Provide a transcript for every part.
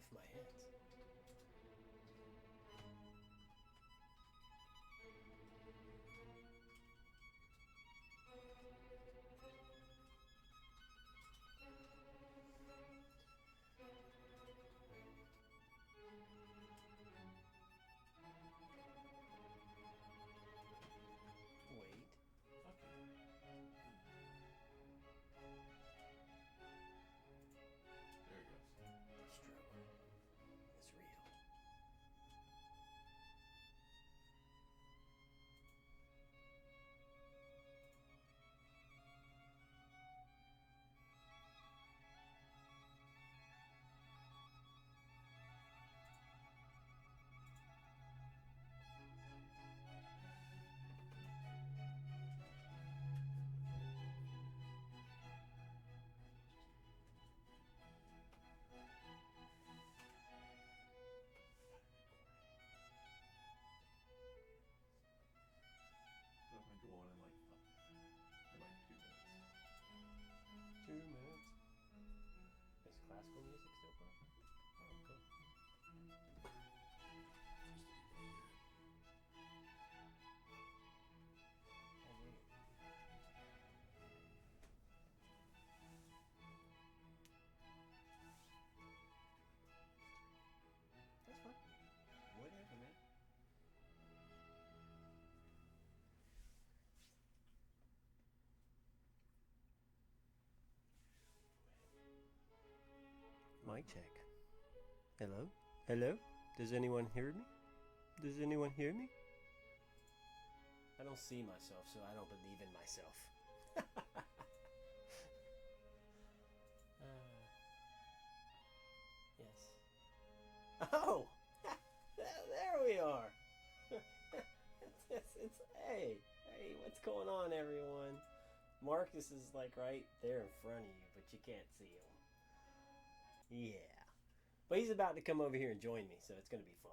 with my hands. Wait. There it goes. The struggle is real. That might go on in like 2 minutes. 2 minutes. Is classical music still playing? Oh, cool. Oh, neat. That's fine. Whatever, man. Mic check. Hello? Hello? Does anyone hear me? Does anyone hear me? I don't see myself, so I don't believe in myself. Yes. Oh! There we are! Hey, what's going on, everyone? Marcus is like right there in front of you, but you can't see him. Yeah. But he's about to come over here and join me, so it's going to be fun.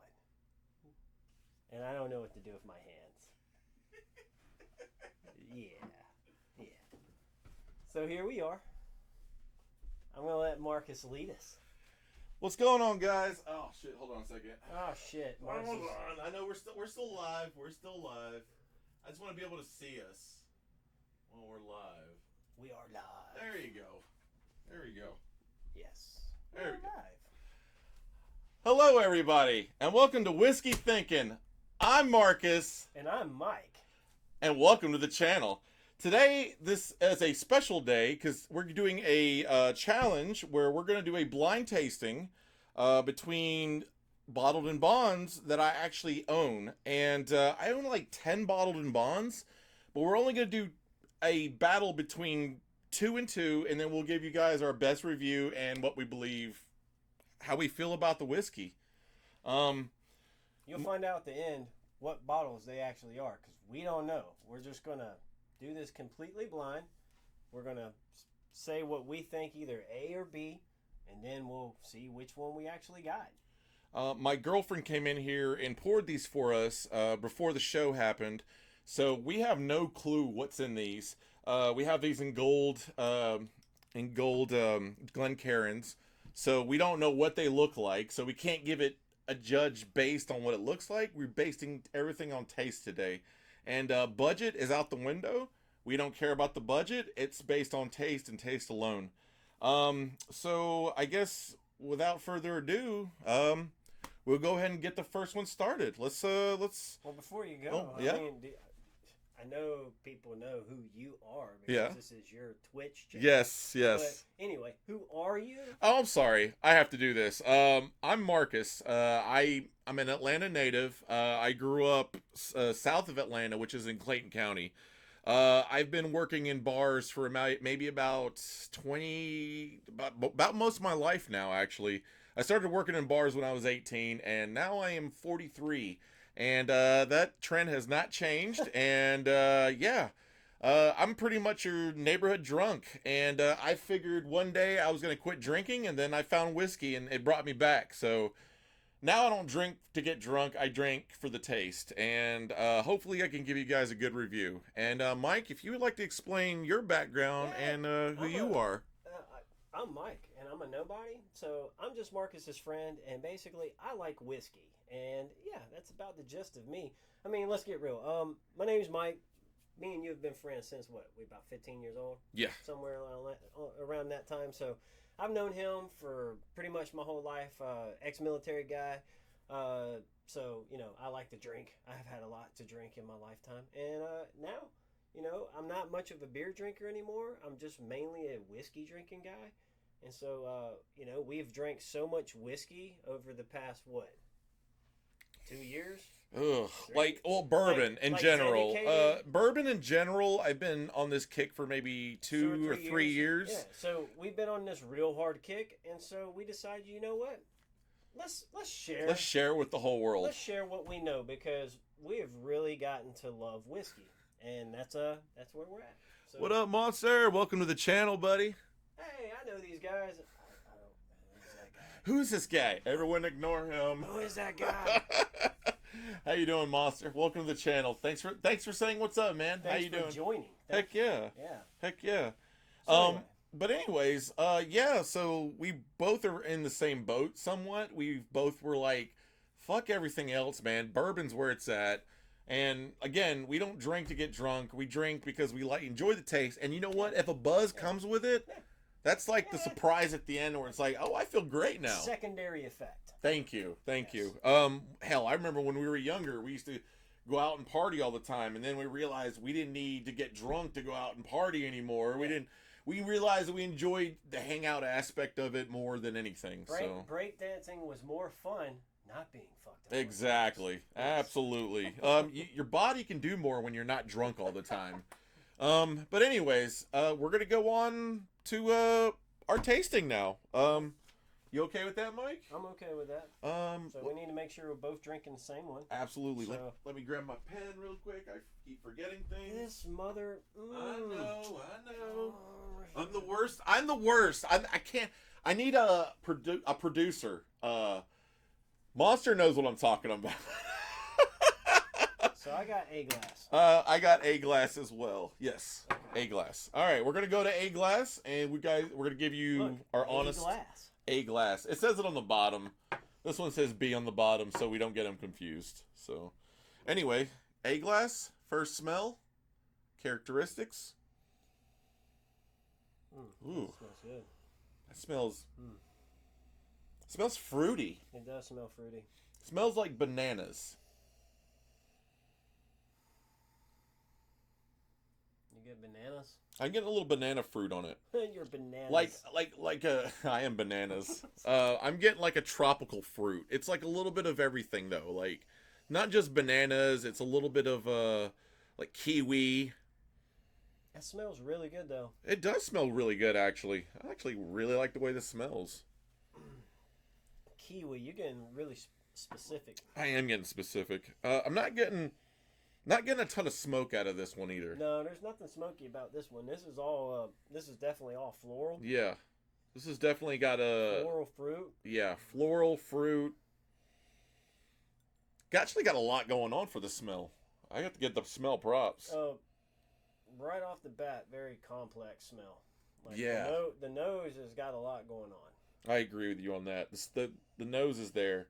And I don't know what to do with my hands. Yeah. So here we are. I'm going to let Marcus lead us. What's going on, guys? Oh shit! Hold on a second. Oh, shit. Marcus Hold on. I know we're still live. We're still live. I just want to be able to see us when we're live. We are live. There you go. There you go. Yes. There we We're go. live. Hello, everybody, and welcome to Whiskey Thinking. I'm Marcus, And I'm Mike. and welcome to the channel. Today, this is a special day because we're doing a challenge where we're going to do a blind tasting between bottled and bonds that I actually own. And I own like 10 bottled and bonds, but we're only going to do a battle between 2 and 2, and then we'll give you guys our best review and what we believe, how we feel about the whiskey. You'll find out at the end what bottles they actually are, because we don't know. We're just going to do this completely blind. We're going to say what we think, either A or B, and then we'll see which one we actually got. My girlfriend came in here and poured these for us before the show happened, so we have no clue what's in these. We have these in gold Glencairns, so we don't know what they look like, so we can't give it a judge based on what it looks like. We're basing everything on taste today. And budget is out the window. We don't care about the budget. It's based on taste and taste alone. So I guess without further ado, we'll go ahead and get the first one started. Let's. Well, before you go, Oh, yeah? I mean, I know people know who you are because Yeah. this is your Twitch channel. Yes. But anyway, who are you? Oh, I'm sorry. I have to do this. I'm Marcus. I'm an Atlanta native. I grew up south of Atlanta, which is in Clayton County. I've been working in bars for maybe about about most of my life now, actually. I started working in bars when I was 18, and now I am 43. And that trend has not changed. And yeah. I'm pretty much your neighborhood drunk, and I figured one day I was going to quit drinking, and then I found whiskey, and it brought me back. So now I don't drink to get drunk. I drink for the taste, and hopefully I can give you guys a good review. And Mike, if you would like to explain your background and who you are. I'm Mike, and I'm a nobody. So I'm just Marcus's friend, and basically, I like whiskey. And yeah, that's about the gist of me. I mean, let's get real. My name's Mike. Me and you have been friends since what? We about 15 years old, Yeah. somewhere around that time. So I've known him for pretty much my whole life. Ex-military guy. So I like to drink. I've had a lot to drink in my lifetime, and now, I'm not much of a beer drinker anymore. I'm just mainly a whiskey drinking guy. And so, we've drank so much whiskey over the past, what, 2 years? Ugh, Three? bourbon in like general. dedicated? Bourbon in general, I've been on this kick for maybe 2 or 3 years. Yeah, so we've been on this real hard kick, and so we decided, you know what? Let's share. Let's share with the whole world. Let's share what we know, because we have really gotten to love whiskey, and that's where we're at. So, What up, Monster? Welcome to the channel, buddy. Hey, I know these guys. I don't. Who's that guy? Who's this guy? Everyone ignore him. Who is that guy? How you doing, Monster? Welcome to the channel. Thanks for saying what's up, man. Thanks How you for doing? joining. Heck yeah. Yeah. Heck yeah. So anyway. But anyways, yeah, so we both are in the same boat somewhat. We both were like, fuck everything else, man. Bourbon's where it's at. And again, we don't drink to get drunk. We drink because we enjoy the taste. And you know what? If a buzz comes with it, that's like the surprise at the end where it's like, oh, I feel great now. Secondary effect. Thank you. Yes. Hell, I remember when we were younger, we used to go out and party all the time. And then we realized we didn't need to get drunk to go out and party anymore. Yeah. We realized that we enjoyed the hangout aspect of it more than anything. Break dancing was more fun not being fucked up. Exactly. Absolutely. Your body can do more when you're not drunk all the time. But anyways, we're going to go on to our tasting now. You okay with that, Mike? I'm okay with that. So we need to make sure we're both drinking the same one. Absolutely. So, let me grab my pen real quick. I keep forgetting things. This mother. I know. I'm the worst. I can't. I need a producer. Monster knows what I'm talking about. So I got a glass. I got a glass as well. Yes, okay. A glass. All right, we're gonna go to a glass, and we're gonna give you our honest glass. A glass. It says it on the bottom. This one says B on the bottom, so we don't get them confused. So, anyway, a glass. First smell. Characteristics. Ooh, That smells good. That smells. Smells fruity. It does smell fruity. Smells like bananas. You get bananas? I'm getting a little banana fruit on it. You're bananas. I am bananas. I'm getting like a tropical fruit. It's like a little bit of everything though. Like, not just bananas. It's a little bit of like kiwi. That smells really good though. It does smell really good actually. I actually really like the way this smells. Kiwi, you're getting really specific. I am getting specific. I'm not getting a ton of smoke out of this one either. No, there's nothing smoky about this one. This is all. This is definitely all floral. Yeah, this has definitely got a floral fruit. Yeah, floral fruit. Actually, got a lot going on for the smell. I got to get the smell props. Right off the bat, very complex smell. Like yeah, the nose has got a lot going on. I agree with you on that. The nose is there.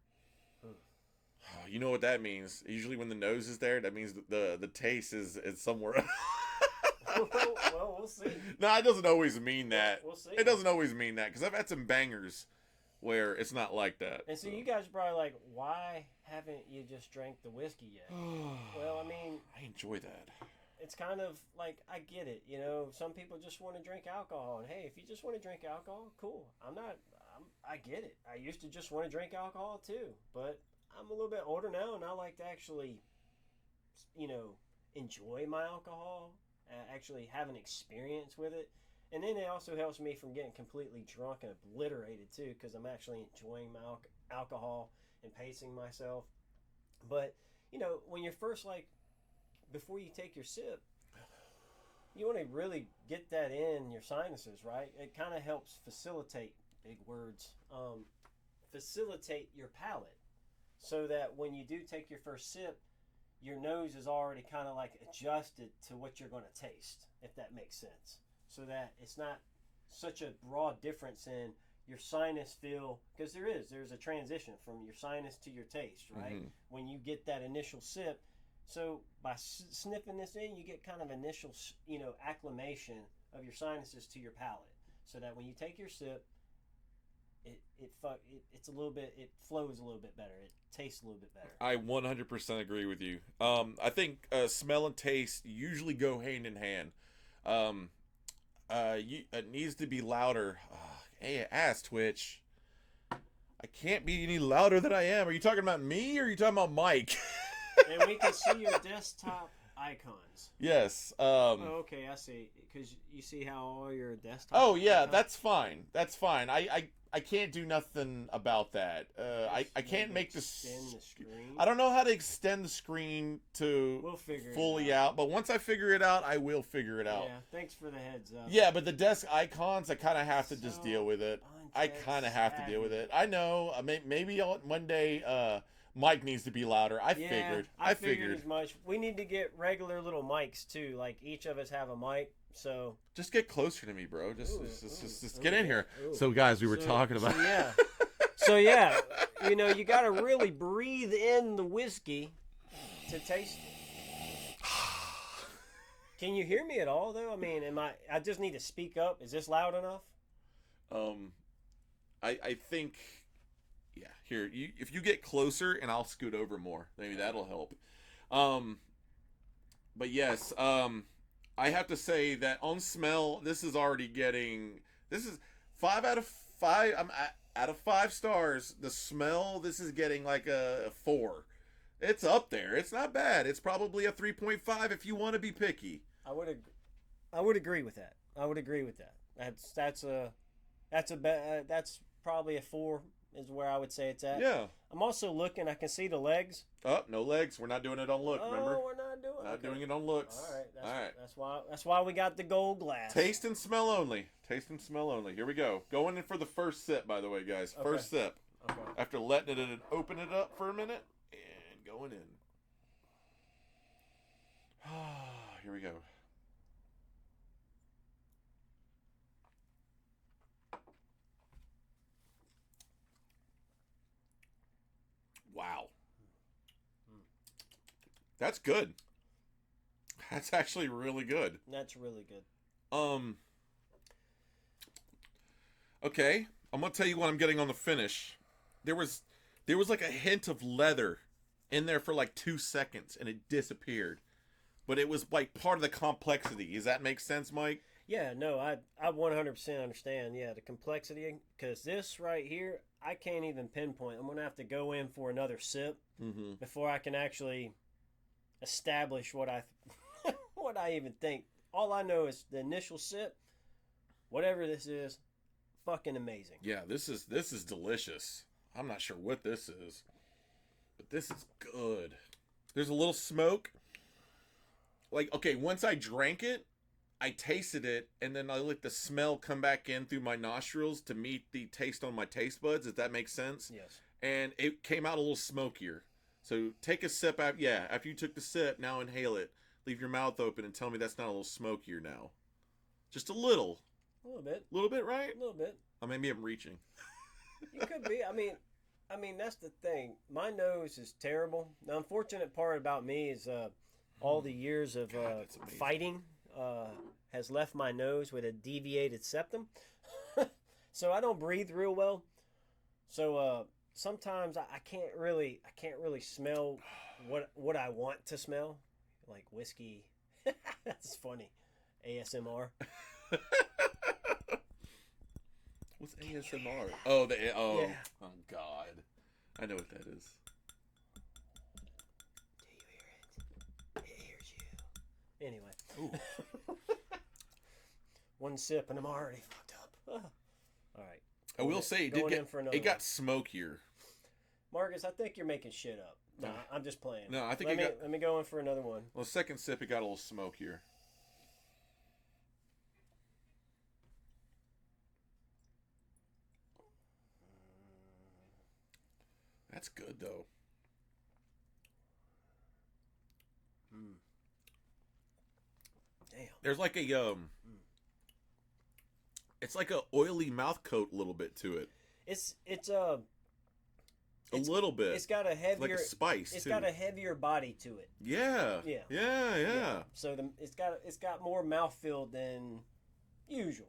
You know what that means? Usually when the nose is there, that means the taste is somewhere else. Well, we'll see. No, it doesn't always mean that. We'll see. It doesn't always mean that, because I've had some bangers where it's not like that. And so you guys are probably like, why haven't you just drank the whiskey yet? Well, I mean, I enjoy that. It's kind of like, I get it. Some people just want to drink alcohol. And hey, if you just want to drink alcohol, cool. I get it. I used to just want to drink alcohol too. But I'm a little bit older now, and I like to actually, enjoy my alcohol, actually have an experience with it. And then it also helps me from getting completely drunk and obliterated too, because I'm actually enjoying my alcohol and pacing myself. But, when you're first, before you take your sip, you want to really get that in your sinuses, right? It kind of helps facilitate, big words, facilitate your palate, so that when you do take your first sip, your nose is already kind of like adjusted to what you're going to taste, if that makes sense. So that it's not such a broad difference in your sinus feel, because there's a transition from your sinus to your taste, right? Mm-hmm. When you get that initial sip, so by sniffing this in, you get kind of initial, acclimation of your sinuses to your palate, so that when you take your sip, it's a little bit, it flows a little bit better, it tastes a little bit better. I 100% agree with you. I think smell and taste usually go hand in hand. It needs to be louder. Hey, ass twitch. I can't be any louder than I am. Are you talking about me or are you talking about Mike? And we can see your desktop icons. Yes. Okay, I see. Because you see how all your desktop. Oh yeah, icons? that's fine. That's fine. I can't do nothing about that. I can't make extend the screen. I don't know how to extend the screen to We'll figure fully it out, but once I figure it out, I will figure it out. Yeah, thanks for the heads up. Yeah, but the desk icons, I kind of have to just deal with it. I kind of have to deal with it. I know. Maybe one day Mike needs to be louder. I figured as much. We need to get regular little mics too. Like each of us have a mic. So just get closer to me, bro. Just get in here. Ooh. So guys, we were talking about. So yeah, you got to really breathe in the whiskey to taste it. Can you hear me at all though? I mean, I just need to speak up. Is this loud enough? I think, yeah. Here, if you get closer, and I'll scoot over more. Maybe that'll help. But yes, I have to say that on smell, this is 5 out of 5. I'm out of 5 stars. The smell, this is getting like a 4. It's up there. It's not bad. It's probably a 3.5 if you want to be picky. I would agree with that. That's probably a 4 is where I would say it's at. Yeah. I'm also looking. I can see the legs. Oh, no legs. We're not doing it on look. Remember? We're not doing it on looks. All right. That's why we got the gold glass. Taste and smell only. Here we go. Going in for the first sip, by the way, guys. Okay. First sip. Okay. After letting it open it up for a minute and going in. Here we go. Wow. That's good. That's actually really good. That's really good. Okay, I'm gonna tell you what I'm getting on the finish. There was like a hint of leather in there for like 2 seconds, and it disappeared. But it was like part of the complexity. Does that make sense, Mike? Yeah, no, I 100% understand. Yeah, the complexity, because this right here, I can't even pinpoint. I'm gonna have to go in for another sip before I can actually establish what I even think. All I know is the initial sip, whatever this is, fucking amazing. Yeah, this is delicious. I'm not sure what this is, but this is good. There's a little smoke. Like, okay, once I drank it, I tasted it, and then I let the smell come back in through my nostrils to meet the taste on my taste buds, if that makes sense. Yes. And it came out a little smokier. So take a sip out. Yeah, after you took the sip, now inhale it. Leave your mouth open and tell me that's not a little smokier now. Just a little. A little bit. A little bit, right? A little bit. Oh, maybe I'm reaching. You could be. I mean, that's the thing. My nose is terrible. The unfortunate part about me is all the years of fighting has left my nose with a deviated septum. So I don't breathe real well. So sometimes I can't really smell what I want to smell, like whiskey. That's funny. ASMR. What's ASMR? Oh, yeah. Oh God, I know what that is. Do you hear it? It hears you. Anyway. Ooh. One sip and I'm already fucked up. All right. I will say it got smokier. Marcus, I think you're making shit up. No, I'm just playing. No, I think let me go in for another one. Well, second sip, it got a little smokier. That's good though. Damn. There's like a It's like a oily mouth coat, a little bit to it. It's a little bit. It's got a heavier, like a spice. It's too. got a heavier body to it. Yeah. Yeah. So it's got more mouthfeel than usual.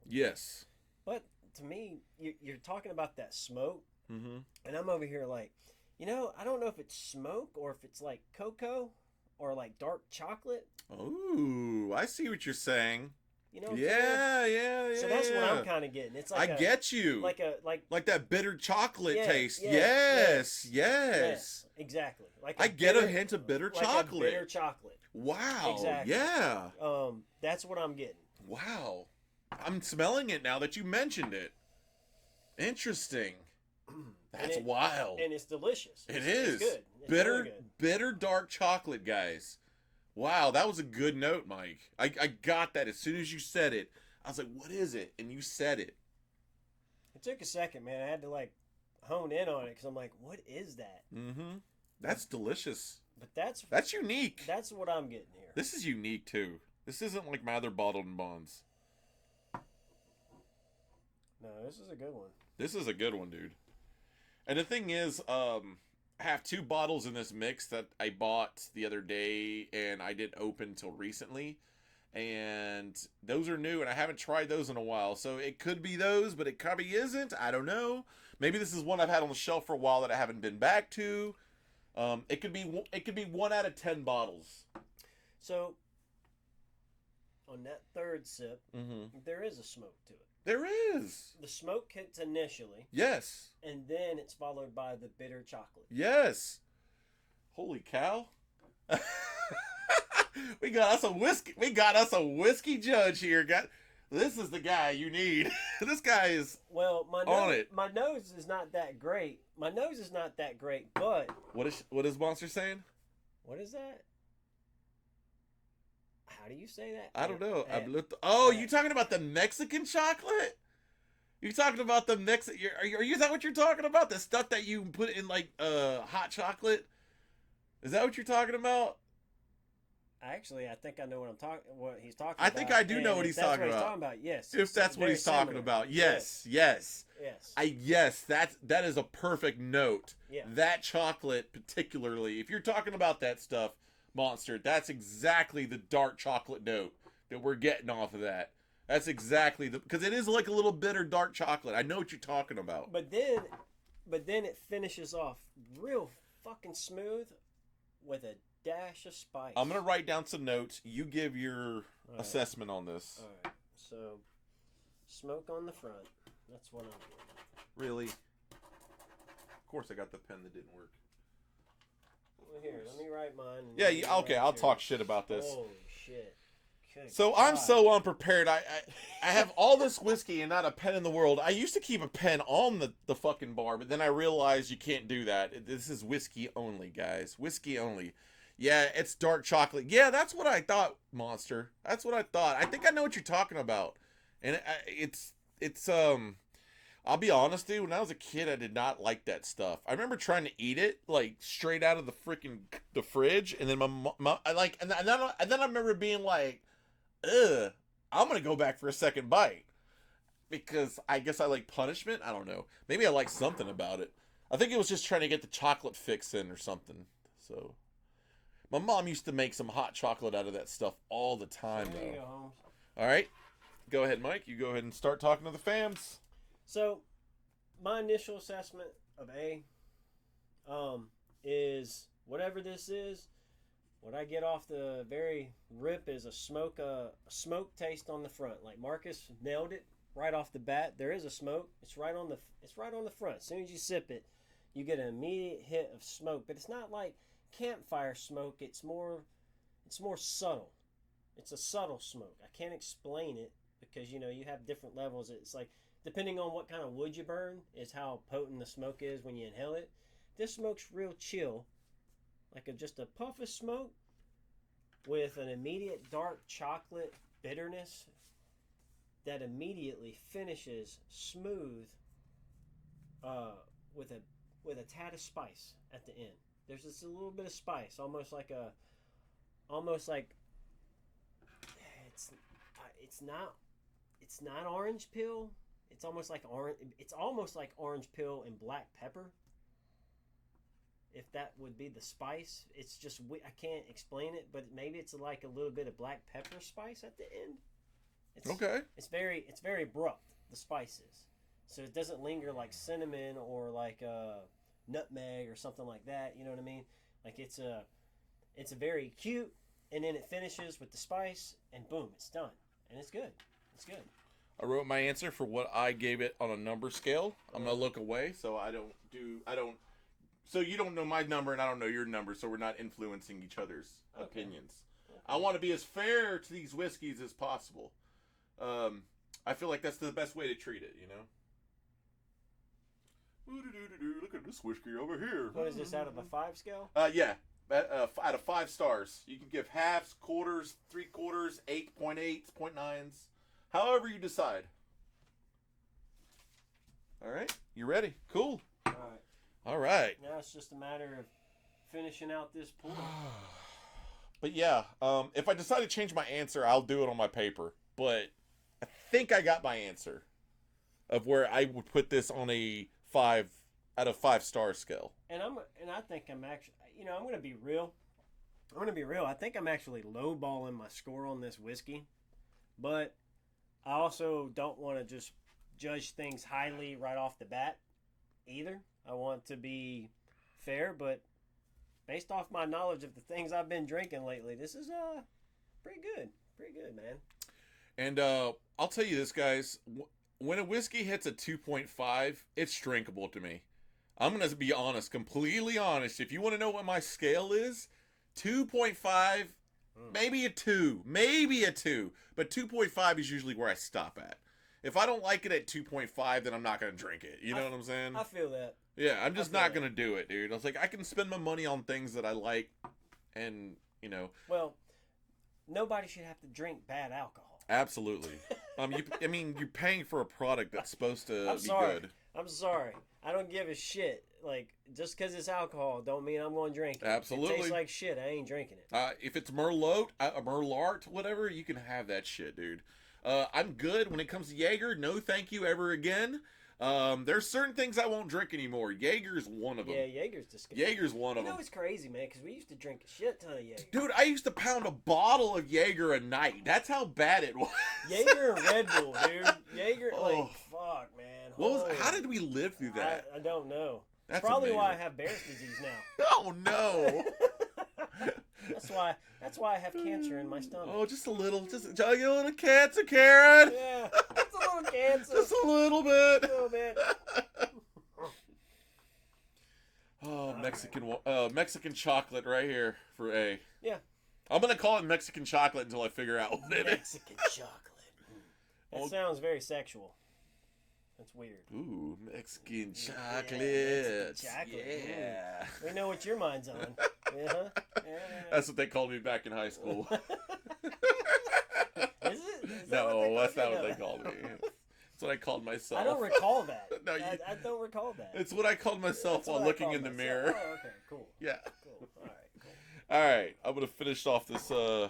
Yes. But to me, you're talking about that smoke, Mm-hmm. and I'm over here like, I don't know if it's smoke or if it's like cocoa or like dark chocolate. Oh, I see what you're saying. You know what I'm saying? So that's what I'm kind of getting. It's like get you. Like that bitter chocolate taste. Yes. Exactly. I get a hint of bitter chocolate. Bitter chocolate. Wow. Exactly. Yeah. That's what I'm getting. Wow. I'm smelling it now that you mentioned it. Interesting. That's wild. And it's delicious. It's good. It's really good. Bitter dark chocolate, guys. Wow, that was a good note, Mike. I got that as soon as you said it. I was like, what is it? And you said it. It took a second, man. I had to like hone in on it because I'm like, what is that? Mm-hmm. That's delicious. But that's unique. That's what I'm getting here. This is unique too. This isn't like my other bottled and bonds. No, this is a good one. This is a good one, dude. And the thing is, I have 2 bottles in this mix that I bought the other day and I didn't open until recently. And those are new and I haven't tried those in a while. So it could be those, but it probably isn't. I don't know. Maybe this is one I've had on the shelf for a while that I haven't been back to. It could be 1 out of 10 bottles. So on that third sip, there is a smoke to it. There is. The smoke hits initially. Yes. And then it's followed by the bitter chocolate. Yes. Holy cow. We got us a whiskey judge here. This is the guy you need. This guy is my nose is not that great. But what is Monster saying? What is that? How do you say that? I don't know. You talking about the Mexican chocolate? You talking about the Mexican? Is that what you're talking about? The stuff that you put in like hot chocolate? Is that what you're talking about? Actually, I think I know what he's talking about. I think I do know what he's talking about. Yes. If that's what he's talking about. Yes. Yes. That is a perfect note. Yeah. That chocolate particularly, if you're talking about that stuff, Monster, that's exactly the dark chocolate note that we're getting off of that. That's exactly because it is like a little bitter dark chocolate. I know what you're talking about. But then it finishes off real fucking smooth with a dash of spice. I'm gonna write down some notes. You give your assessment on this. All right. So, smoke on the front. That's what I'm doing. Really? Of course, I got the pen that didn't work. Well, here, let me write mine. Yeah. Okay, I'll talk shit about this. Holy shit. So I'm so unprepared. I have all this whiskey and not a pen in the world. I used to keep a pen on the fucking bar, but then I realized you can't do that. This is whiskey only, guys. Whiskey only. Yeah, it's dark chocolate. Yeah, that's what I thought, Monster. That's what I thought. I think I know what you're talking about. And it's I'll be honest, dude, when I was a kid, I did not like that stuff. I remember trying to eat it like straight out of the fridge, and then and then I remember being like, ugh, I'm gonna go back for a second bite. Because I guess I like punishment. I don't know. Maybe I like something about it. I think it was just trying to get the chocolate fix in or something. So, my mom used to make some hot chocolate out of that stuff all the time, There you though. go, Holmes. All right. Go ahead, Mike. You go ahead and start talking to the fans. So, my initial assessment of A is whatever this is, what I get off the very rip is a smoke taste on the front. Like Marcus nailed it right off the bat. There is a smoke. It's right on the front. As soon as you sip it, you get an immediate hit of smoke. But it's not like campfire smoke. It's more subtle. It's a subtle smoke. I can't explain it because you have different levels. It's like depending on what kind of wood you burn is how potent the smoke is when you inhale it. This smoke's real chill. Like just a puff of smoke with an immediate dark chocolate bitterness that immediately finishes smooth with a tad of spice at the end. There's just a little bit of spice, almost like it's not orange peel. It's almost like orange. It's almost like orange peel and black pepper. If that would be the spice, it's just I can't explain it, but maybe it's like a little bit of black pepper spice at the end. Okay. It's very abrupt. The spices, so it doesn't linger like cinnamon or like nutmeg or something like that. You know what I mean? Like it's a very cute, and then it finishes with the spice, and boom, it's done, and it's good. It's good. I wrote my answer for what I gave it on a number scale. I'm gonna look away so I don't. So you don't know my number and I don't know your number, so we're not influencing each other's opinions. Okay. I want to be as fair to these whiskeys as possible. I feel like that's the best way to treat it, you know. Look at this whiskey over here. What is this, out of a 5 scale? Yeah. Out of 5 stars. You can give halves, quarters, 3/4, 8.8s, 0.9s, however you decide. All right, you ready? Cool. All right. All right. Now it's just a matter of finishing out this pour. But yeah, if I decide to change my answer, I'll do it on my paper. But I think I got my answer of where I would put this on a 5 out of 5 star scale. And I think I'm actually, I'm going to be real. I think I'm actually lowballing my score on this whiskey, but I also don't want to just judge things highly right off the bat either. I want to be fair, but based off my knowledge of the things I've been drinking lately, this is pretty good, man. And I'll tell you this, guys. When a whiskey hits a 2.5, it's drinkable to me. I'm going to be honest, completely honest. If you want to know what my scale is, 2.5, maybe a 2. But 2.5 is usually where I stop at. If I don't like it at 2.5, then I'm not going to drink it. You know what I'm saying? I feel that. Yeah, I'm just not going to do it, dude. I was like, I can spend my money on things that I like and, Well, nobody should have to drink bad alcohol. Absolutely. You're paying for a product that's supposed to be good. I'm sorry. I don't give a shit. Like, just because it's alcohol don't mean I'm going to drink it. Absolutely. It tastes like shit. I ain't drinking it. If it's Merlot, whatever, you can have that shit, dude. I'm good when it comes to Jaeger. No thank you ever again. There's certain things I won't drink anymore. Jaeger's one of them. Yeah, Jaeger's disgusting. Jaeger's one of them. It's crazy, man, because we used to drink a shit ton of Jaeger. Dude, I used to pound a bottle of Jaeger a night. That's how bad it was. Jaeger and Red Bull, dude. Jaeger, fuck, man. How did we live through that? I don't know. That's probably amazing. why I have Bear's disease now. Oh, no. That's why I have cancer in my stomach. Oh, just a little cancer, Karen. Yeah, just a little cancer. Just a little bit. A little bit. Oh, Mexican chocolate right here for A. Yeah. I'm gonna call it Mexican chocolate until I figure out what it is. Mexican chocolate. That sounds very sexual. That's weird. Ooh, Mexican chocolate. Yeah, Mexican chocolate. Yeah. We know what your mind's on. Yeah. That's what they called me back in high school. Is it? No, that's not what they called me. That's what I called myself. I don't recall that. No, I don't recall that. It's what I called myself while looking in the mirror. Oh, okay, cool. Yeah. Cool. All right, cool. All right, I'm gonna finish off this. I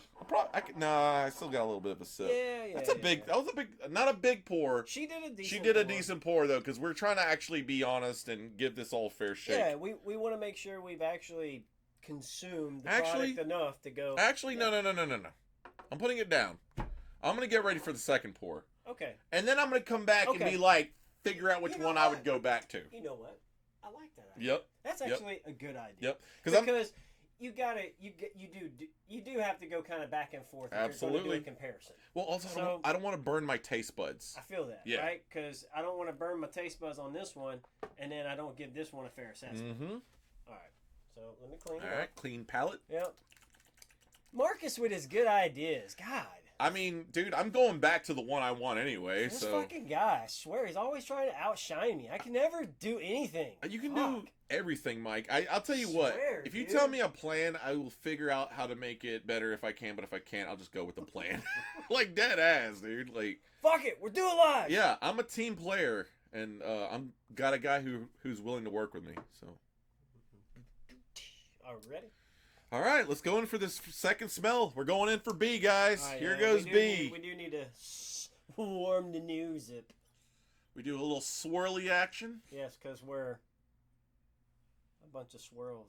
still got a little bit of a sip. Yeah. That was a big, not a big pour. She did a decent. She did a decent pour though, because we're trying to actually be honest and give this all fair shake. Yeah, we want to make sure we've actually consumed the product enough to go. Actually, no. I'm putting it down. I'm gonna get ready for the second pour. Okay. And then I'm gonna come back and be like, figure out which one I would go back to. You know what? I like that idea. Yep. That's actually a good idea. Yep. Because you do have to go kind of back and forth. Absolutely. If you're going to do a comparison. Well, also, I don't want to burn my taste buds. I feel that, right? Because I don't want to burn my taste buds on this one, and then I don't give this one a fair assessment. Mm-hmm. All right. So let me clean it All right, up. clean palate. Yep. Marcus with his good ideas. God. I mean, dude, I'm going back to the one I want anyway. This fucking guy, I swear, he's always trying to outshine me. I can never do anything. You can do everything, Mike. I'll tell you what. If you tell me a plan, I will figure out how to make it better if I can. But if I can't, I'll just go with the plan. Like dead ass, dude. Like fuck it, we're doing live. Yeah, I'm a team player, and I'm got a guy who's willing to work with me. So. Are we ready? All right, let's go in for this second smell. We're going in for B, guys. Here goes B. We do need to Warm the new zip. We do a little swirly action. Yes, because we're a bunch of swirls.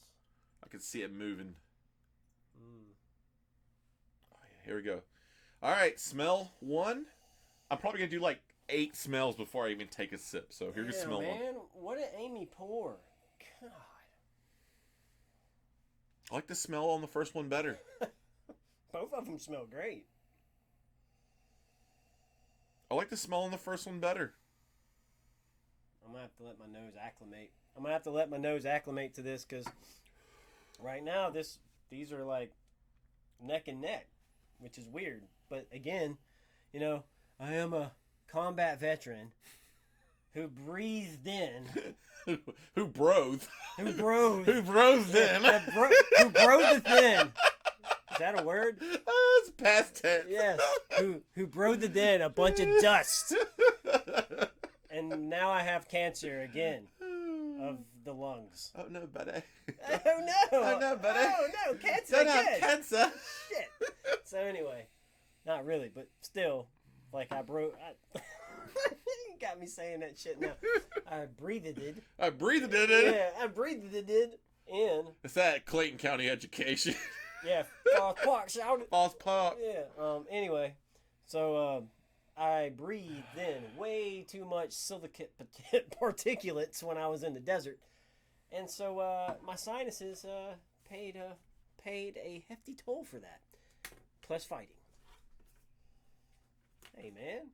I can see it moving. Mm. Oh, yeah, here we go. All right, smell one. I'm probably going to do like 8 smells before I even take a sip. So here's smell one. Man, what did Amy pour? God. I like the smell on the first one better. Both of them smell great. I like the smell on the first one better. I'm going to have to let my nose acclimate. I'm going to have to let my nose acclimate to this because right now these are like neck and neck, which is weird. But again, you know, I am a combat veteran who breathed in. Who broth? Who broth? Who broth in? Who broth the thin. Is that a word? Oh, it's past tense. Yes. Who breathed in a bunch of dust. And now I have cancer again of the lungs. Oh no, buddy. Oh no! Oh no, buddy. Oh no, cancer Don't again. have cancer. Shit. So anyway, not really, but still, like you got me saying that shit now. I breathed it. I breathed it in. Yeah, I breathed it in. It's that Clayton County education. Yeah, Falls Park shouted. Falls Park. Yeah. Anyway, so I breathed in way too much silicate particulates when I was in the desert, and so my sinuses paid a hefty toll for that. Plus fighting. Hey man.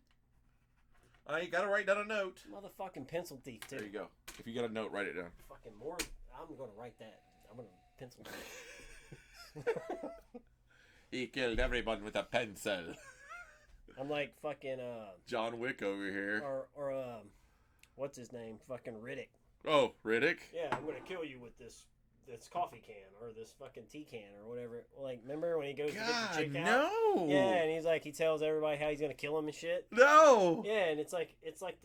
You gotta write down a note. Motherfucking pencil thief too. There you go. If you got a note, write it down. Fucking more. I'm gonna write that. I'm gonna pencil that. He killed everyone with a pencil. I'm like fucking John Wick over here. or what's his name? Fucking Riddick. Oh, Riddick. Yeah, I'm gonna kill you with this coffee can or this fucking tea can or whatever. Like, remember when he goes to get the chick out? No. Yeah, and he tells everybody how he's gonna kill him and shit. No. Yeah, and it's like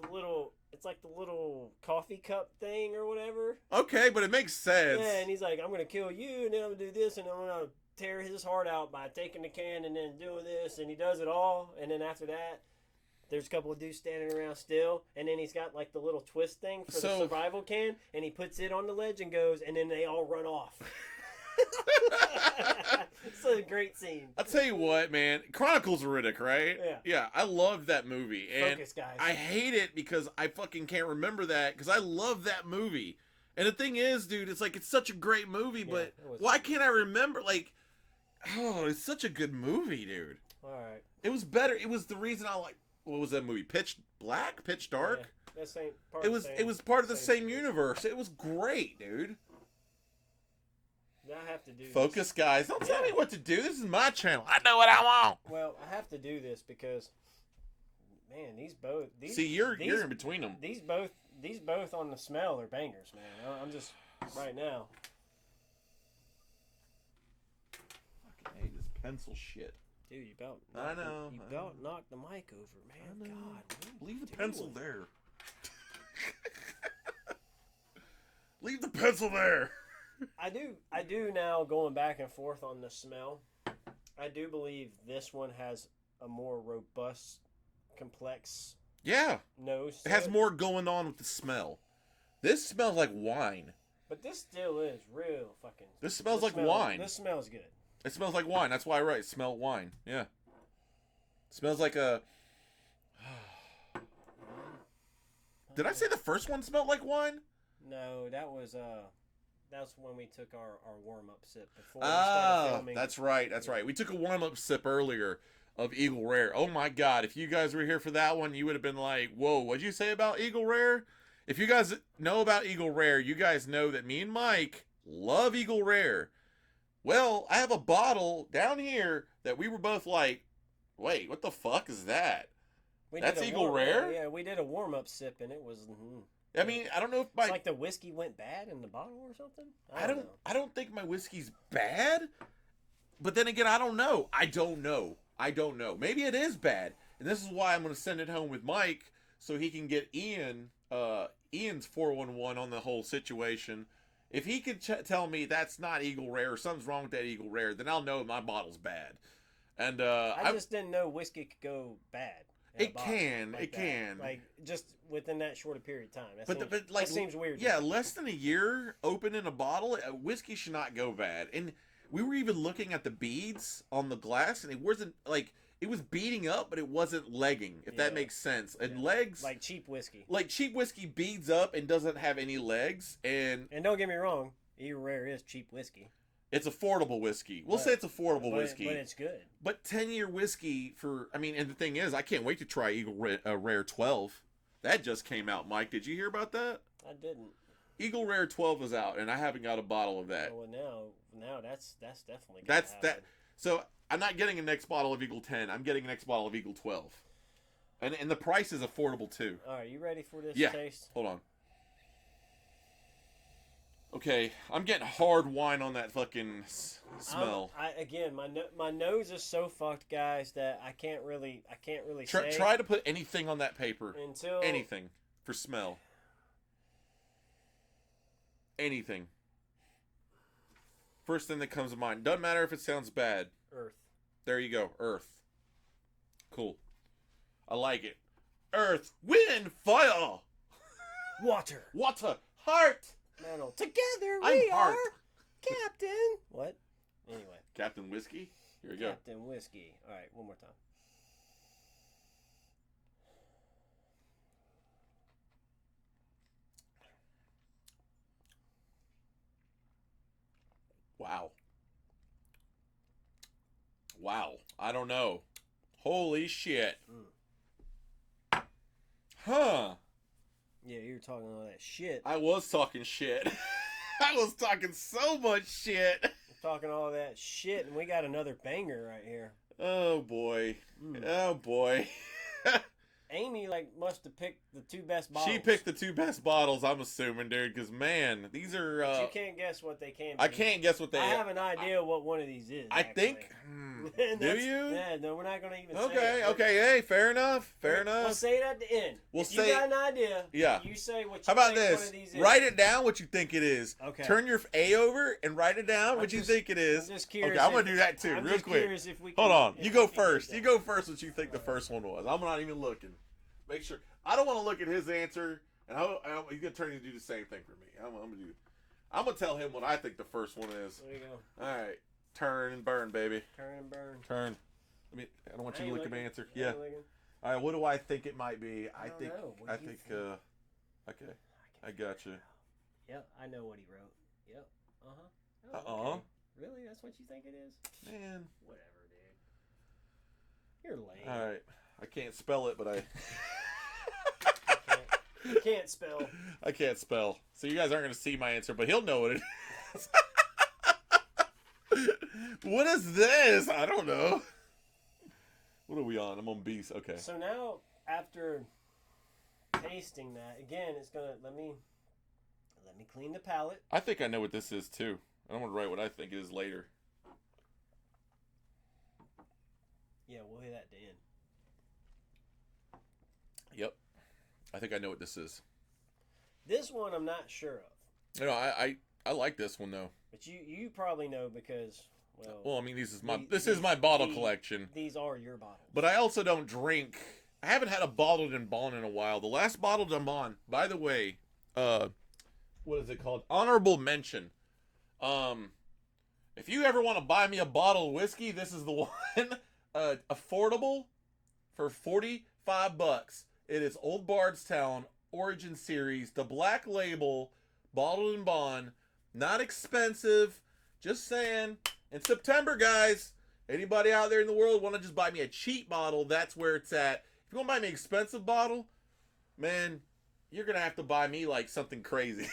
the little coffee cup thing or whatever. Okay, but it makes sense. Yeah, and he's like, I'm gonna kill you, and then I'm gonna do this, and I'm gonna tear his heart out by taking the can and then doing this, and he does it all, and then after that, there's a couple of dudes standing around still, and then he's got like the little twist thing for the survival can, and he puts it on the ledge and goes, and then they all run off. It's a great scene. I'll tell you what, man. Chronicles of Riddick, right? Yeah. Yeah, I love that movie. And Focus, guys. I hate it because I fucking can't remember that because I love that movie. And the thing is, dude, it's like it's such a great movie, but why can't I remember? Like, oh, it's such a good movie, dude. All right. It was better. It was the reason I like. What was that movie? Pitch Black? Pitch Dark? Yeah, that same part it was part of the same universe. It was great, dude. Now I have to do Focus, this. guys. Don't tell me what to do. This is my channel. I know what I want. Well, I have to do this because, man, these See, you're in between them. These both on the smell are bangers, man. I'm just right now. Fucking hate this pencil shit. Dude, you about knocked the mic over, man. God, leave the pencil there. Leave the pencil there. I do now, going back and forth on the smell. I do believe this one has a more robust, complex nose. It has more going on with the smell. This smells like wine. But this still is real fucking... This smells like wine. This smells good. It smells like wine. That's why I write smell wine. Yeah. It smells like a... Did I say the first one smelled like wine? No, that's when we took our warm-up sip before we started filming. That's right. That's right. We took a warm-up sip earlier of Eagle Rare. Oh my God. If you guys were here for that one, you would have been like, whoa, what'd you say about Eagle Rare? If you guys know about Eagle Rare, you guys know that me and Mike love Eagle Rare. Well, I have a bottle down here that we were both like, wait, what the fuck is that? That's Eagle Rare? Yeah, we did a warm-up sip, and it was... I mean, I don't know if it's like the whiskey went bad in the bottle or something. I don't think my whiskey's bad, but then again, I don't know. I don't know. Maybe it is bad, and this is why I'm going to send it home with Mike so he can get Ian's 411 on the whole situation. If he could tell me that's not Eagle Rare or something's wrong with that Eagle Rare, then I'll know my bottle's bad. And I just didn't know whiskey could go bad. in a It bottle can. like It that. can. Like just within that short a period of time. But like that seems weird. Yeah, less than a year open in a bottle, whiskey should not go bad. And we were even looking at the beads on the glass, and it wasn't like it was beading up, but it wasn't legging. If that makes sense. And legs, like cheap whiskey. like cheap whiskey beads up and doesn't have any legs. And don't get me wrong, Eagle Rare is cheap whiskey. it's affordable whiskey. We'll say it's affordable whiskey. But it's good. But 10-year whiskey and the thing is, I can't wait to try Eagle Rare 12. That just came out, Mike. Did you hear about that? I didn't. Eagle Rare 12 is out, and I haven't got a bottle of that. Oh, well, now that's definitely gonna happen. That. So I'm not getting a next bottle of Eagle 10. I'm getting a next bottle of Eagle 12, and the price is affordable too. All right, you ready for this taste? Hold on. Okay, I'm getting hard wine on that fucking smell. My nose is so fucked, guys, that I can't really say. Try to put anything on that paper. Until anything for smell. Anything. First thing that comes to mind. Doesn't matter if it sounds bad. Earth. There you go. Earth. Cool. I like it. Earth, wind, fire. Water. Water. Heart. Metal. Together I'm we heart. are Captain. What? Anyway. Captain Whiskey. Here we go. Captain Whiskey. All right, one more time. Wow. Wow. I don't know. Holy shit. Huh. Yeah, you were talking all that shit. I was talking shit. I was talking so much shit. We're talking all that shit, and we got another banger right here. Oh, boy. Oh, boy. Amy, must have picked the two best bottles. She picked the two best bottles, I'm assuming, dude, because, man, these are... But you can't guess what they can be. I can't guess what they are. I have an idea what one of these is, I think... do you? Yeah, no, we're not going to even say it. Okay, hey, fair enough. We'll say it at the end. You got an idea, you say what you How about think this? one of these is. Write it down what you think it is. Okay. Turn your A over and write it down what you think it is. I'm just curious. Okay, I'm going to do that too, real quick. If we can, Hold on. You go first. You go first what you think the first one was. I'm not even looking. Make sure. I don't want to look at his answer, and he's gonna turn to do the same thing for me. I'm gonna tell him what I think the first one is. There you go. All right, turn and burn, baby. Turn and burn. Turn. I don't want you to look at my answer. Yeah. All right. What do I think it might be? I think. Know. Okay. I got you. Yep. I know what he wrote. Yep. Okay. Really? That's what you think it is? Man. Whatever, dude. You're lame. All right. I can't spell it, but I. You can't spell. I can't spell. So you guys aren't going to see my answer, but he'll know what it is. What is this? I don't know. What are we on? I'm on Beast. Okay. So now, after tasting that, again, it's going to... Let me clean the palate. I think I know what this is, too. I don't want to write what I think it is later. Yeah, we'll hit that at the end. Yep. I think I know what this is. This one I'm not sure of. You know, I like this one though. But you probably know because I mean this is my bottle collection. These are your bottles. But I also don't drink. I haven't had a bottled and bond in a while. The last bottled and bond, by the way, what is it called? Honorable mention. If you ever want to buy me a bottle of whiskey, this is the one. Affordable for $45. It is Old Bardstown Origin Series, the black label, bottled and bond. Not expensive. Just saying. In September, guys, anybody out there in the world want to just buy me a cheap bottle, that's where it's at. If you want to buy me an expensive bottle, man, you're going to have to buy me like something crazy.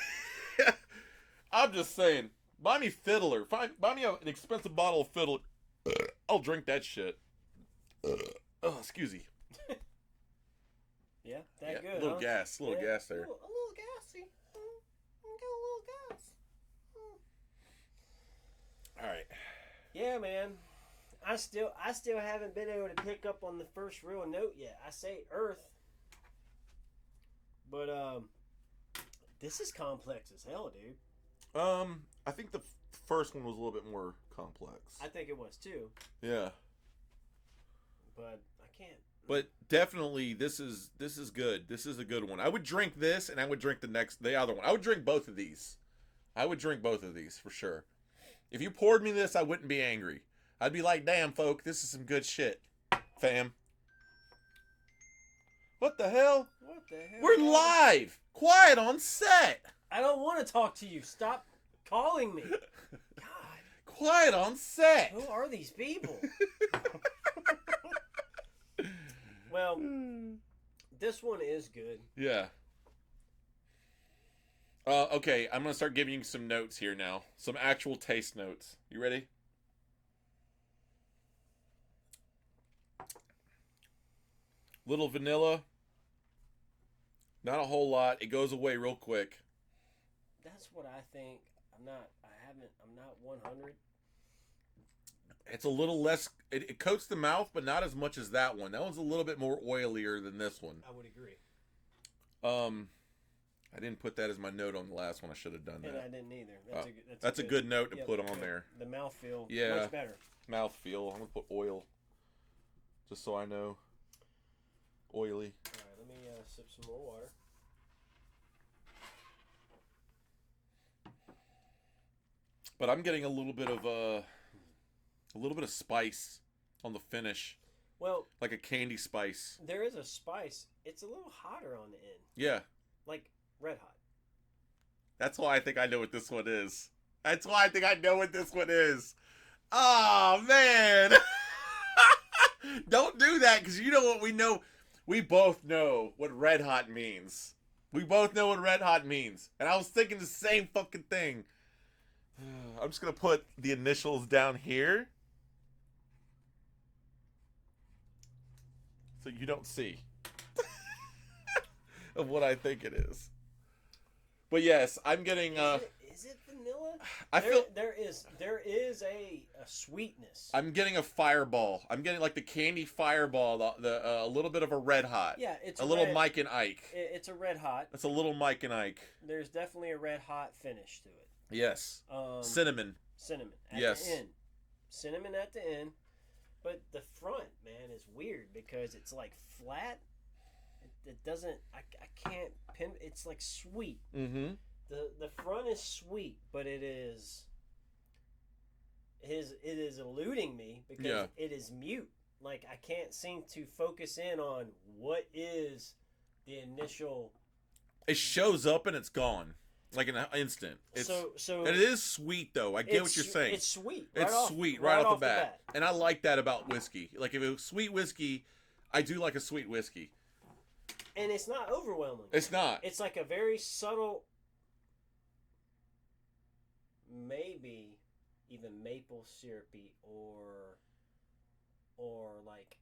I'm just saying. Buy me Fiddler. Buy me an expensive bottle of Fiddler. I'll drink that shit. Oh, excuse me. Yeah, good. A little gas. A little gas there. A little gassy. Got a little gas. All right. Yeah, man. I still haven't been able to pick up on the first real note yet. I say Earth, but this is complex as hell, dude. I think the first one was a little bit more complex. I think it was too. Yeah. But I can't. But definitely, this is good. This is a good one. I would drink this, and I would drink the other one. I would drink both of these. I would drink both of these for sure. If you poured me this, I wouldn't be angry. I'd be like, damn, folk, this is some good shit, fam. What the hell? What the hell? We're live. Quiet on set. I don't want to talk to you. Stop calling me. God. Quiet on set. Who are these people? Well, this one is good. Yeah. Okay, I'm going to start giving you some notes here now. Some actual taste notes. You ready? Little vanilla. Not a whole lot. It goes away real quick. That's what I think. I'm not 100. It's a little less, it coats the mouth, but not as much as that one. That one's a little bit more oilier than this one. I would agree. I didn't put that as my note on the last one. I should have done that. And I didn't either. That's a good note to put on there. The mouthfeel, yeah, much better. Mouthfeel. I'm going to put oil, just so I know. Oily. All right, let me sip some more water. But I'm getting a little bit of spice on the finish. Well, like a candy spice. There is a spice. It's a little hotter on the end. Yeah. Like red hot. That's why I think I know what this one is. Oh, man. Don't do that, because you know what we know. We both know what red hot means. And I was thinking the same fucking thing. I'm just going to put the initials down here, so you don't see of what I think it is. But yes, I'm getting Is it vanilla? There is a sweetness. I'm getting a fireball. I'm getting like the candy fireball, a little bit of a red hot. Yeah, it's a little Mike and Ike. It's a red hot. It's a little Mike and Ike. There's definitely a red hot finish to it. Yes. Cinnamon. Yes. The end. Cinnamon at the end. But the front, man, is weird because it's like flat. It doesn't. I can't pin. It's like sweet. Mm-hmm. The front is sweet, but it is eluding me because it is mute. Like I can't seem to focus in on what is the initial. It shows up and it's gone. Like in an instant. And it is sweet though. I get what you're saying. It's sweet. Right off the bat. And I like that about whiskey. Like if it was sweet whiskey, I do like a sweet whiskey. And it's not overwhelming. It's not. It's like a very subtle, maybe even maple syrupy or like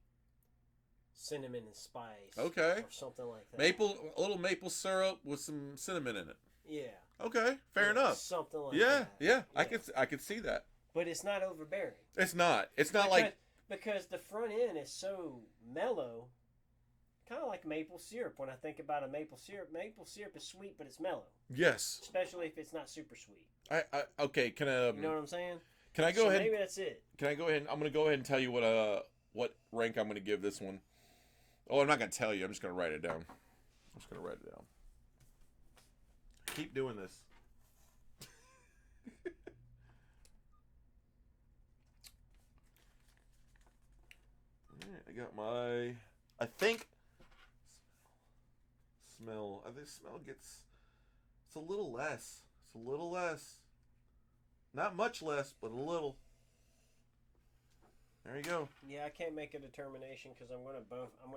cinnamon and spice. Okay. Or something like that. A little maple syrup with some cinnamon in it. Yeah. Okay, fair enough. Something like that. Yeah. I could see that. But it's not overbearing. It's not because the front end is so mellow, kind of like maple syrup. When I think about a maple syrup is sweet, but it's mellow. Yes. Especially if it's not super sweet. Okay. Can I? You know what I'm saying? Can I go ahead? Maybe that's it. Can I go ahead? I'm gonna go ahead and tell you what rank I'm gonna give this one. Oh, I'm not gonna tell you. I'm just gonna write it down. Keep doing this. Alright, I got my. I think smell. I think smell gets. It's a little less. Not much less, but a little. There you go. Yeah, I can't make a determination because I'm gonna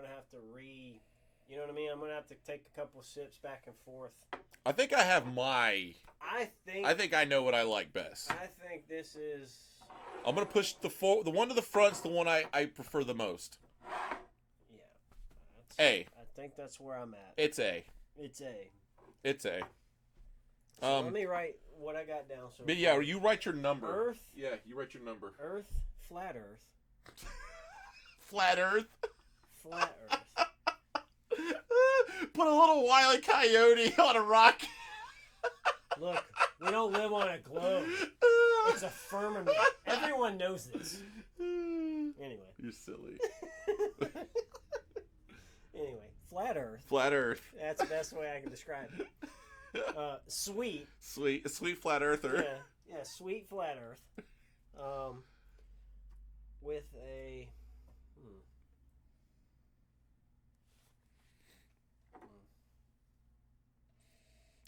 have to you know what I mean? I'm gonna have to take a couple of sips back and forth. I think I have my. I think I know what I like best. I think this is. I'm gonna push the one to the front's the one I prefer the most. Yeah. A. I think that's where I'm at. It's A. So let me write what I got down. So but yeah, you write your number. Earth. Yeah, you write your number. Earth. Flat Earth. Flat Earth. Flat Earth. Put a little Wile E. Coyote on a rock. Look, we don't live on a globe. It's a firmament. Everyone knows this. Anyway. You're silly. Flat Earth. Flat Earth. That's the best way I can describe it. Sweet. Sweet flat earther. Yeah, sweet flat Earth. With a.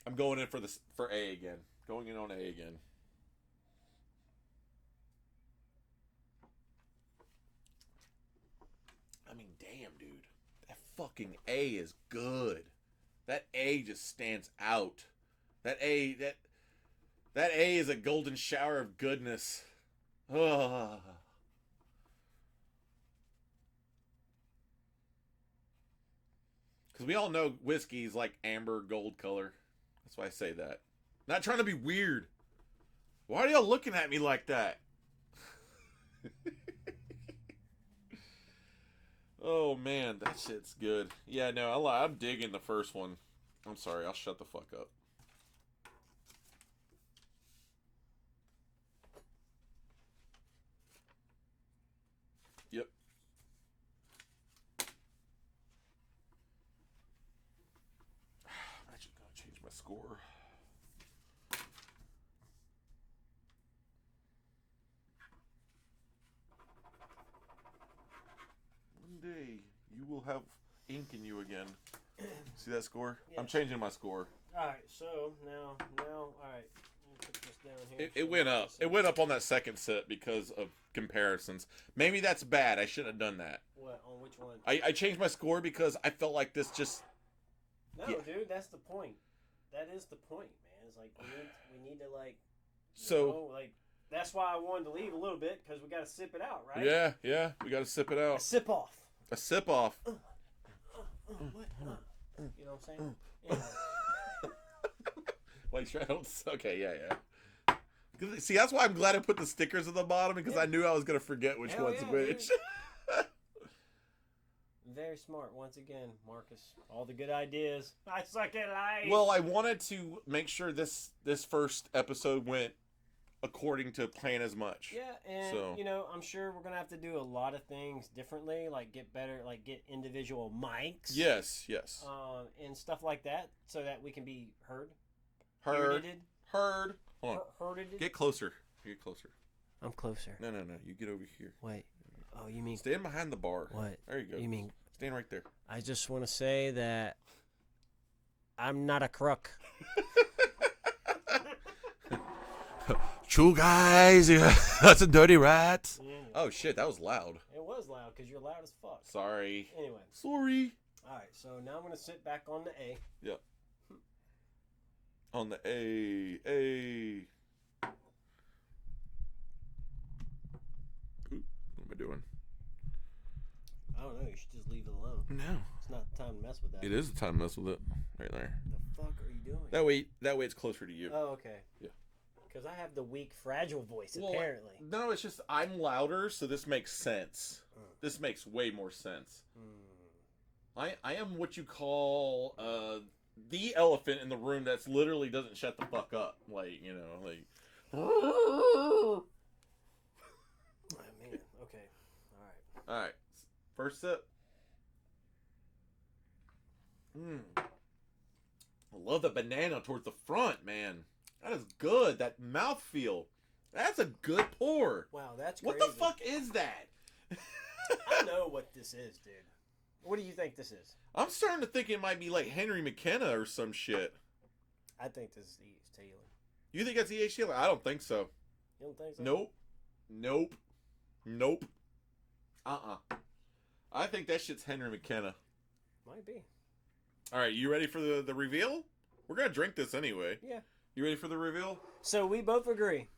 I'm going in for A again. Going in on A again. I mean, damn, dude. That fucking A is good. That A just stands out. That A is a golden shower of goodness. Ugh. Because we all know whiskey is like amber gold color. That's why I say that. Not trying to be weird. Why are y'all looking at me like that? Oh, man. That shit's good. Yeah, no, I'm digging the first one. I'm sorry. I'll shut the fuck up. Yep. I'm actually going to change my score. One day, you will have ink in you again. See that score? Yes. I'm changing my score. All right, so now, all right. Put this down here. It went up. It went up on that second set because of comparisons. Maybe that's bad. I shouldn't have done that. What? On which one? I changed my score because I felt like this just... No, yeah. Dude, that's the point. That is the point, man. It's like we need to like... that's why I wanted to leave a little bit, because we got to sip it out, right? Yeah. We got to sip it out. A sip off. A sip off. You know what I'm saying? Yeah. Like, okay, yeah. See, that's why I'm glad I put the stickers at the bottom, because I knew I was going to forget which one's which. Very smart. Once again, Marcus. All the good ideas. I suck at life. Well, I wanted to make sure this first episode went according to plan as much. Yeah, and I'm sure we're gonna have to do a lot of things differently, like get better, like get individual mics. Yes. And stuff like that, so that we can be heard. Heard. Hold on. Hearded. Get closer. I'm closer. No. You get over here. Wait. Oh, you mean stand behind the bar? What? There you go. You mean stand right there? I just want to say that I'm not a crook. True, guys. That's a dirty rat. Yeah. Oh, shit. That was loud. It was loud because you're loud as fuck. Sorry. Anyway. Sorry. All right. So now I'm going to sit back on the A. Yep. On the A. Ooh, what am I doing? I don't know. You should just leave it alone. No. It's not the time to mess with that. It is the time to mess with it. Right there. The fuck are you doing? That way it's closer to you. Oh, okay. Yeah. Because I have the weak, fragile voice, apparently. No, it's just I'm louder, so this makes sense. This makes way more sense. I am what you call the elephant in the room that's literally doesn't shut the fuck up. Like. Oh, man. Okay. All right. First sip. I love the banana towards the front, man. That is good. That mouthfeel. That's a good pour. Wow, that's crazy. What the fuck is that? I know what this is, dude. What do you think this is? I'm starting to think it might be like Henry McKenna or some shit. I think this is E.H. Taylor. You think that's E.H. Taylor? I don't think so. You don't think so? Nope. I think that shit's Henry McKenna. Might be. All right, you ready for the reveal? We're going to drink this anyway. Yeah. You ready for the reveal? So we both agree.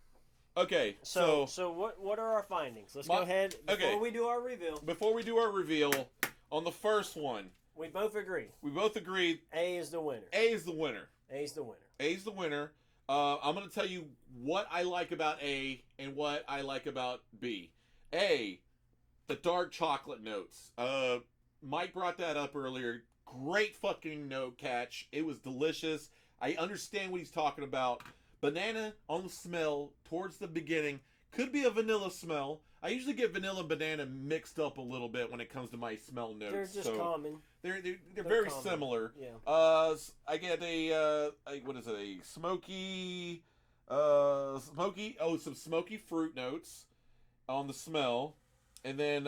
Okay, so what are our findings? Let's go ahead before we do our reveal. Before we do our reveal, on the first one, we both agree. A is the winner. A's the winner. I'm going to tell you what I like about A and what I like about B. A, the dark chocolate notes. Mike brought that up earlier. Great fucking note catch. It was delicious. I understand what he's talking about. Banana on the smell towards the beginning, Could be a vanilla smell. I usually get vanilla and banana mixed up a little bit when it comes to my smell notes. They're just common. They're very common. similar. Yeah. I get what is it? A smoky, some smoky fruit notes on the smell, and then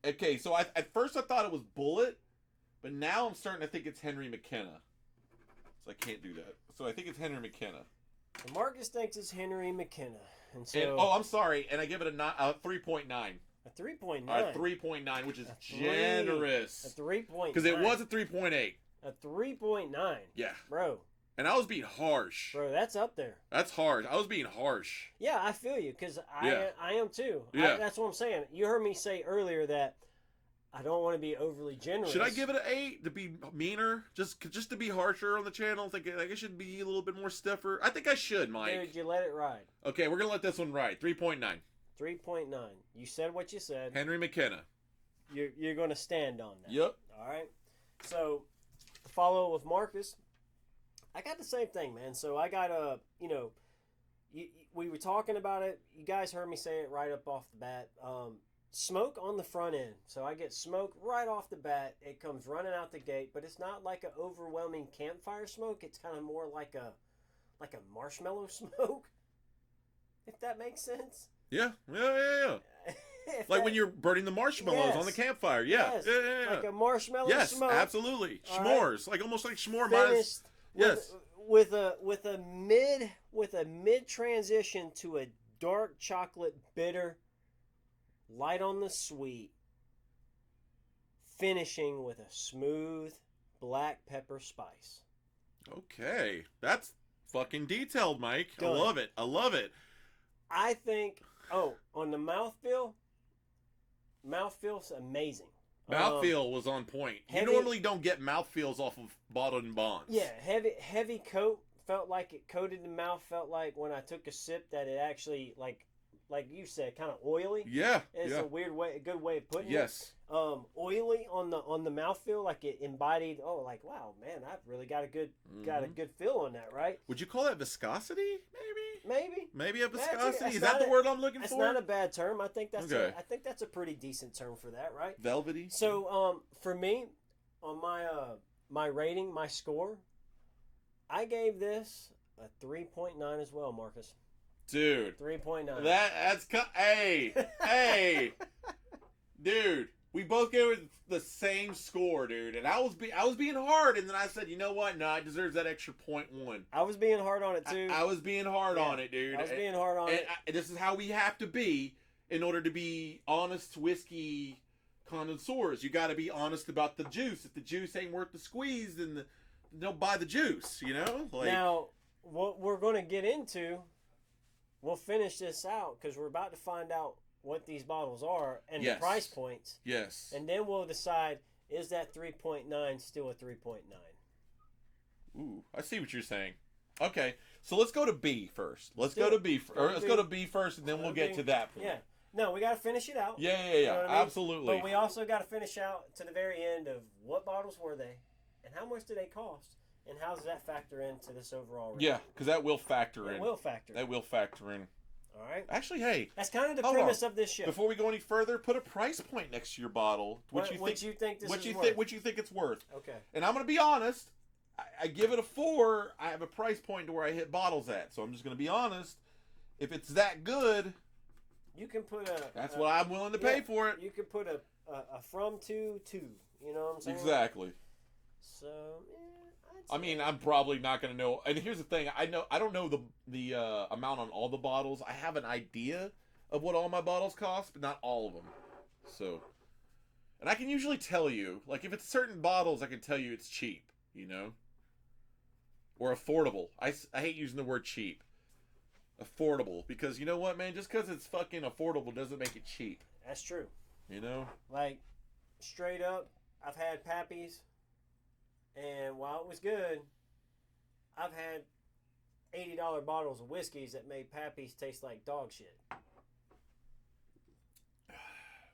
okay. So at first I thought it was Bullet, but now I'm starting to think it's Henry McKenna. So I can't do that. So I think it's Henry McKenna. And Marcus thinks it's Henry McKenna, and so. And, I'm sorry, and I give it a 3.9. A 3.9. A 3.9, which is generous. A 3.9. Because it was a 3.8. A 3.9. Yeah. Bro. And I was being harsh. Bro, that's up there. That's harsh. I was being harsh. Yeah, I feel you, because Yeah. I am too. Yeah. That's what I'm saying. You heard me say earlier that I don't want to be overly generous. Should I give it an 8 to be meaner? Just to be harsher on the channel? Think I should be a little bit more stiffer? I think I should, Mike. Dude, you let it ride. Okay, we're going to let this one ride. 3.9. 3.9. You said what you said. Henry McKenna. You're going to stand on that. Yep. All right. So, to follow with Marcus, I got the same thing, man. So I got we were talking about it. You guys heard me say it right up off the bat. Smoke on the front end. So I get smoke right off the bat. It comes running out the gate, but it's not like an overwhelming campfire smoke. It's kind of more like a marshmallow smoke. If that makes sense. Yeah. Like when you're burning the marshmallows on the campfire. Yeah. Yes. Yeah. Like a marshmallow smoke. Yes, absolutely. All S'mores. Like almost like s'more. Finished Yes. With a mid transition to a dark chocolate bitter, light on the sweet, finishing with a smooth black pepper spice. Okay. That's fucking detailed, Mike. Done. I love it. I think, on the mouthfeel's amazing. Mouthfeel was on point. You normally don't get mouthfeels off of Bottled and Bonds. Yeah, heavy coat. Felt like it coated the mouth. Felt like when I took a sip that it actually, like you said, kind of oily. Yeah. It's a good way of putting it. Yes. Oily on the mouthfeel, like it embodied. Oh, like wow, man, I've really got a good feel on that, right? Would you call that viscosity? Maybe a viscosity. Is that the word I'm looking for? That's not a bad term. I think that's Okay. I think that's a pretty decent term for that, right? Velvety. So for me, on my rating, my score, I gave this a 3.9 as well, Marcus. Dude. 3.9. Hey, dude. We both gave it the same score, dude. And I was being hard, and then I said, you know what? No, it deserves that extra 0.1. I was being hard on it too. I was being hard on it, dude. I was being hard on it. This is how we have to be in order to be honest whiskey connoisseurs. You got to be honest about the juice. If the juice ain't worth the squeeze, then don't buy the juice. You know. Now, what we're going to get into, we'll finish this out because we're about to find out what these bottles are and the price points. Yes. And then we'll decide, is that 3.9 still a 3.9? Ooh, I see what you're saying. Okay, so let's go to B first. Let's go to B first, and then we'll get to that point. Yeah. No, we got to finish it out. Yeah. You know what I mean? Absolutely. But we also got to finish out to the very end of what bottles were they, and how much do they cost, and how does that factor into this overall rating? Yeah, because that will factor in. It will factor in. That will factor in. All right. Actually, hey, that's kind of the premise of this show. Before we go any further, put a price point next to your bottle. What you think it's worth? Okay. And I'm going to be honest. I give it a 4. I have a price point to where I hit bottles at. So I'm just going to be honest. If it's that good, you can put a. That's what I'm willing to pay for it. You can put a from to. You know what I'm saying? Exactly. So. I mean, I'm probably not going to know. And here's the thing: I don't know the amount on all the bottles. I have an idea of what all my bottles cost, but not all of them. So, and I can usually tell you, like if it's certain bottles, I can tell you it's cheap, you know, or affordable. I hate using the word cheap. Affordable, because you know what, man? Just because it's fucking affordable doesn't make it cheap. That's true. You know, like straight up, I've had Pappy's. And while it was good, I've had $80 bottles of whiskeys that made Pappy's taste like dog shit.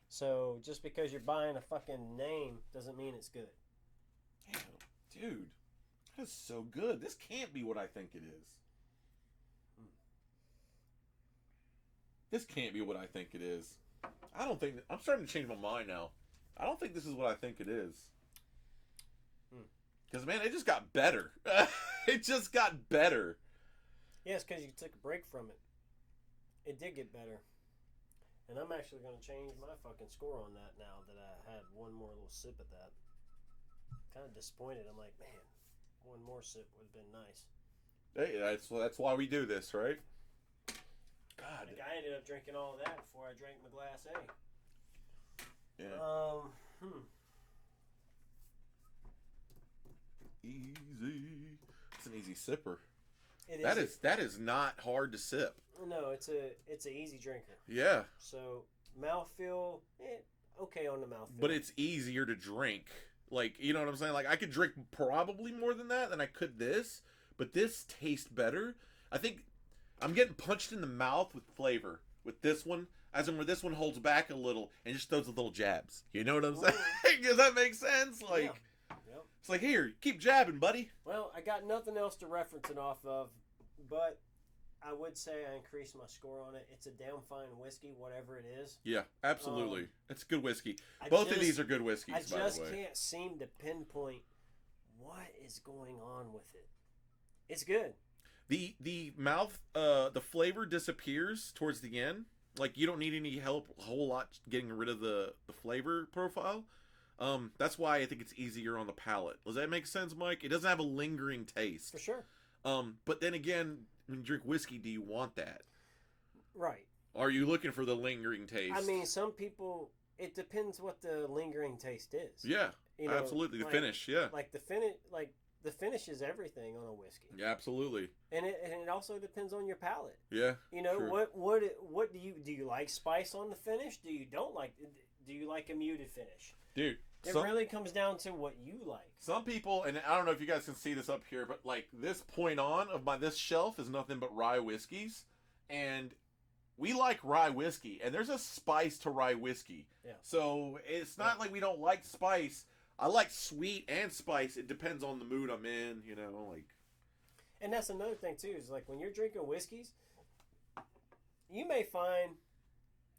So just because you're buying a fucking name doesn't mean it's good. Damn, dude, that's so good. This can't be what I think it is. This can't be what I think it is. I don't think... I'm starting to change my mind now. I don't think this is what I think it is. Because, man, it just got better. It just got better. Yeah, it's because you took a break from it. It did get better. And I'm actually going to change my fucking score on that now that I had one more little sip of that. Kind of disappointed. I'm like, man, one more sip would have been nice. Hey, that's why we do this, right? God. Like, I ended up drinking all of that before I drank my glass A. Yeah. Easy. It's an easy sipper. That is not hard to sip. No, it's an easy drinker. Yeah. So mouthfeel, okay on the mouthfeel. But it's easier to drink. Like, you know what I'm saying? Like, I could drink probably more than that than I could this, but this tastes better. I think I'm getting punched in the mouth with flavor with this one, as in where this one holds back a little and just throws the little jabs. You know what I'm saying? Does that make sense? Like, yeah. Yep. It's like, here, keep jabbing, buddy. Well, I got nothing else to reference it off of, but I would say I increased my score on it. It's a damn fine whiskey, whatever it is. Yeah, absolutely. It's good whiskey. Both of these are good whiskeys, by the way. I just can't seem to pinpoint what is going on with it. It's good. The mouth, the flavor disappears towards the end. Like, you don't need any help a whole lot getting rid of the flavor profile. That's why I think it's easier on the palate. Does that make sense, Mike? It doesn't have a lingering taste. For sure. But then again, when you drink whiskey, do you want that? Right. Are you looking for the lingering taste? I mean, some people, it depends what the lingering taste is. Yeah, you know, absolutely. The finish, yeah. Like the finish is everything on a whiskey. Yeah, absolutely. And it also depends on your palate. Yeah. You know, true. what do you like spice on the finish? Do you like a muted finish? Dude, it really comes down to what you like. Some people, and I don't know if you guys can see this up here, but like this point on of this shelf is nothing but rye whiskeys, and we like rye whiskey, and there's a spice to rye whiskey. Yeah. So it's not like we don't like spice. I like sweet and spice. It depends on the mood I'm in, you know, like. And that's another thing too, is like when you're drinking whiskeys, you may find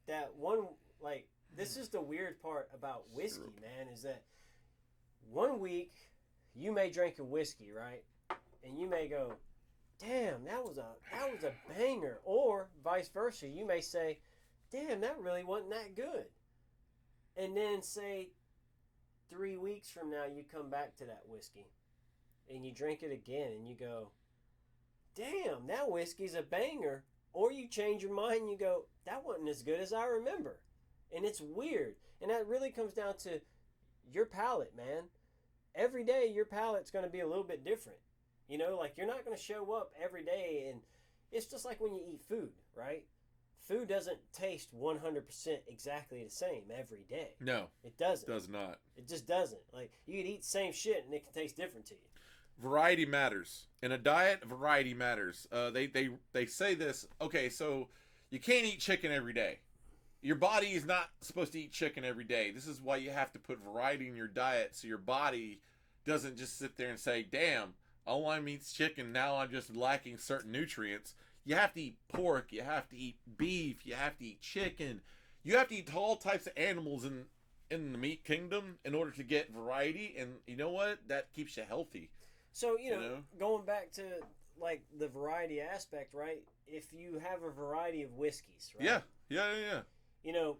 that this is the weird part about whiskey, man, is that one week you may drink a whiskey, right? And you may go, damn, that was a banger. Or vice versa, you may say, damn, that really wasn't that good. And then say 3 weeks from now you come back to that whiskey and you drink it again and you go, damn, that whiskey's a banger. Or you change your mind and you go, that wasn't as good as I remember. And it's weird. And that really comes down to your palate, man. Every day your palate's going to be a little bit different. You know, like you're not going to show up every day, and it's just like when you eat food, right? Food doesn't taste 100% exactly the same every day. No. It doesn't. It does not. It just doesn't. Like, you can eat the same shit and it can taste different to you. Variety matters. In a diet, variety matters. They say this, okay, so you can't eat chicken every day. Your body is not supposed to eat chicken every day. This is why you have to put variety in your diet so your body doesn't just sit there and say, damn, all I eat's chicken, now I'm just lacking certain nutrients. You have to eat pork, you have to eat beef, you have to eat chicken. You have to eat all types of animals in the meat kingdom in order to get variety, and you know what? That keeps you healthy. So, you know, going back to like the variety aspect, right? If you have a variety of whiskeys, right? Yeah. You know,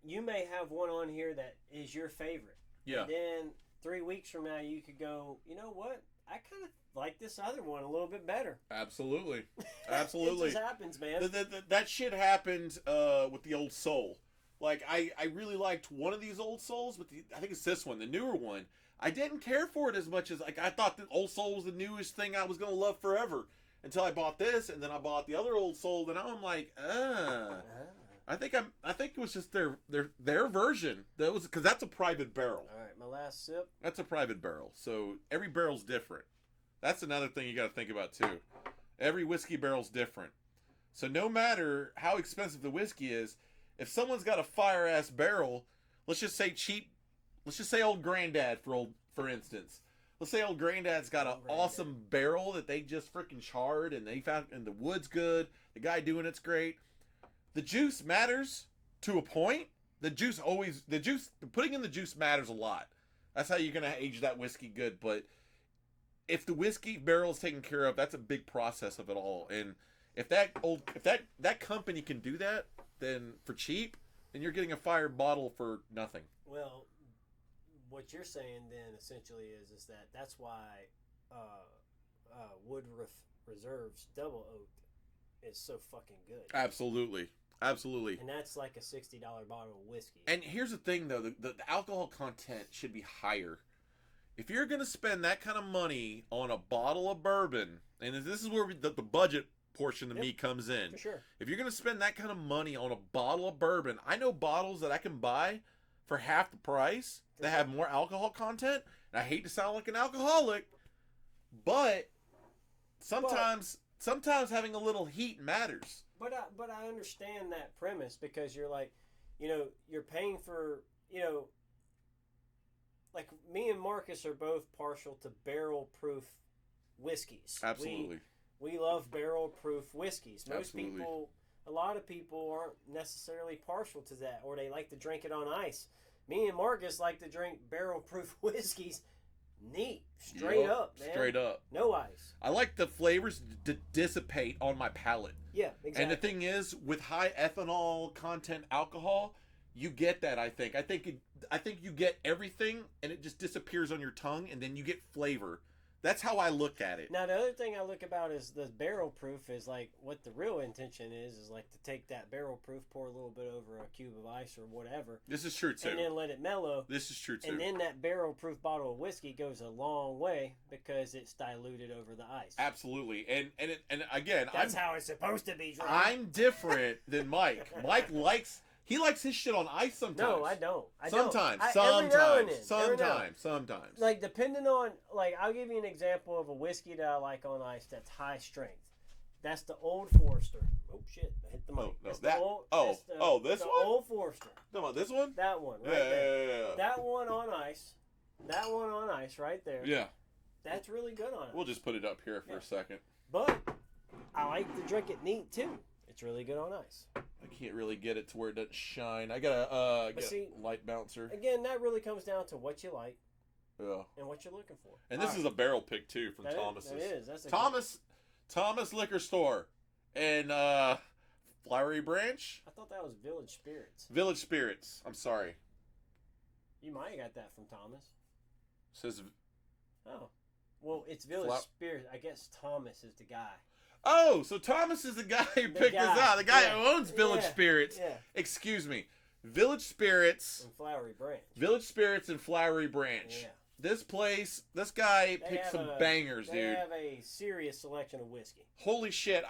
you may have one on here that is your favorite. Yeah. And then 3 weeks from now, you could go, you know what? I kind of like this other one a little bit better. Absolutely. It just happens, man. That shit happened with the Old Soul. Like, I really liked one of these Old Souls, but I think it's this one, the newer one. I didn't care for it as much as, like, I thought the Old Soul was the newest thing I was going to love forever. Until I bought this, and then I bought the other Old Soul, and now I'm like, I think it was just their version. That was because that's a private barrel. All right, my last sip. That's a private barrel. So every barrel's different. That's another thing you got to think about too. Every whiskey barrel's different. So no matter how expensive the whiskey is, if someone's got a fire ass barrel, let's just say cheap. Let's just say old granddad for instance. Let's say old granddad's got an awesome barrel that they just freaking charred and they found, and the wood's good. The guy doing it's great. the juice matters to a point. Putting in the juice matters a lot. That's how you're gonna age that whiskey good. But if the whiskey barrel is taken care of, that's a big process of it all. And if that company can do that, then for cheap, then you're getting a fire bottle for nothing. Well, what you're saying then essentially is that that's why Woodruff Reserve's Double Oak is so fucking good. Absolutely. Absolutely. And that's like a $60 bottle of whiskey. And here's the thing, though. The alcohol content should be higher. If you're going to spend that kind of money on a bottle of bourbon, and this is where the budget portion of me comes in. For sure. If you're going to spend that kind of money on a bottle of bourbon, I know bottles that I can buy for half the price that have more alcohol content. And I hate to sound like an alcoholic, but sometimes having a little heat matters. But I understand that premise because you're like, you're paying for, like me and Marcus are both partial to barrel-proof whiskeys. Absolutely. We love barrel-proof whiskeys. Absolutely. A lot of people aren't necessarily partial to that, or they like to drink it on ice. Me and Marcus like to drink barrel-proof whiskeys neat, straight up, man. Straight up. No ice. I like the flavors to dissipate on my palate. Yeah, exactly. And the thing is, with high ethanol content alcohol, you get that. I think you get everything, and it just disappears on your tongue, and then you get flavor. That's how I look at it. Now, the other thing I look about is the barrel proof is like what the real intention is like to take that barrel proof, pour a little bit over a cube of ice or whatever. This is true too. And then let it mellow. This is true too. And then that barrel proof bottle of whiskey goes a long way because it's diluted over the ice. Absolutely. And again, that's how it's supposed to be drunk. I'm different than Mike. Mike likes his shit on ice sometimes. No, I don't. Sometimes. Like, depending on, like, I'll give you an example of a whiskey that I like on ice that's high strength. That's the Old Forester. Oh, shit. I hit the mic. No, this one? Old Forester. Come on, this one? That one, right there. Yeah. That one on ice. That one on ice right there. Yeah. That's really good on ice. We'll just put it up here for a second. But I like to drink it neat, too. It's really good on ice. I can't really get it to where it doesn't shine. I gotta a light bouncer. Again, that really comes down to what you like. Yeah. And what you're looking for. And this is a barrel pick too from Thomas's. That is. That's Thomas Liquor Store in Flowery Branch. I thought that was Village Spirits. Village Spirits. I'm sorry. You might have got that from Thomas. Says. Oh. Well, it's Village Spirits. I guess Thomas is the guy. Oh, so Thomas is the guy who picked this out. The guy who owns Village Spirits. Yeah. Excuse me. Village Spirits. And Flowery Branch. Village Spirits and Flowery Branch. Yeah. This place, this guy picked some bangers, dude. They have a serious selection of whiskey. Holy shit.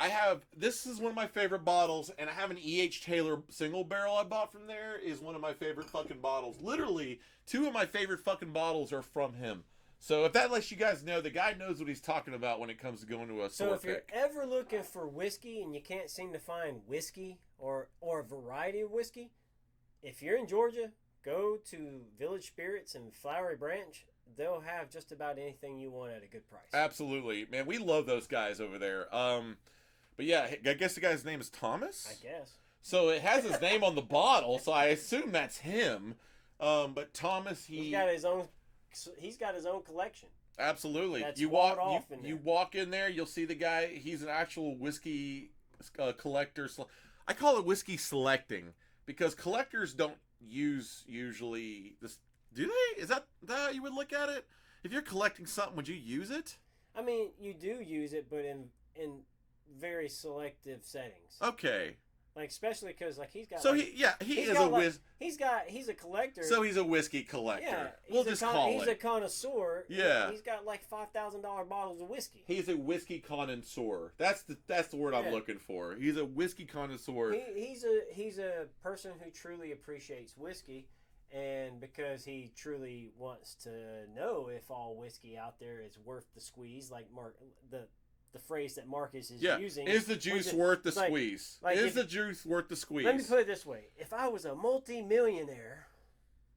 This is one of my favorite bottles, and I have an E.H. Taylor single barrel I bought from there. Is one of my favorite fucking bottles. Literally, 2 of my favorite fucking bottles are from him. So if that lets you guys know, the guy knows what he's talking about when it comes to going to a store. So if you're ever looking for whiskey and you can't seem to find whiskey or a variety of whiskey, if you're in Georgia, go to Village Spirits and Flowery Branch. They'll have just about anything you want at a good price. Absolutely. Man, we love those guys over there. But yeah, I guess the guy's name is Thomas? I guess. So it has his name on the bottle, so I assume that's him. But Thomas, he's got his own collection. Absolutely. That's you walk in there, you'll see the guy. He's an actual whiskey collector. I call it whiskey selecting because collectors don't use usually this. Do they? Is that how you would look at it? If you're collecting something, would you use it? I mean, you do use it, but in very selective settings. Okay. Like, especially because, like, he's got... So, he's a collector. So, he's a whiskey collector. Yeah. We'll just call it. He's a connoisseur. Yeah. He's got, like, $5,000 bottles of whiskey. He's a whiskey connoisseur. That's the word I'm looking for. He's a whiskey connoisseur. He's a person who truly appreciates whiskey, and because he truly wants to know if all whiskey out there is worth the squeeze, like the phrase that Marcus is using. Is the juice worth the squeeze? Is the juice worth the squeeze? Let me put it this way. If I was a multi-millionaire,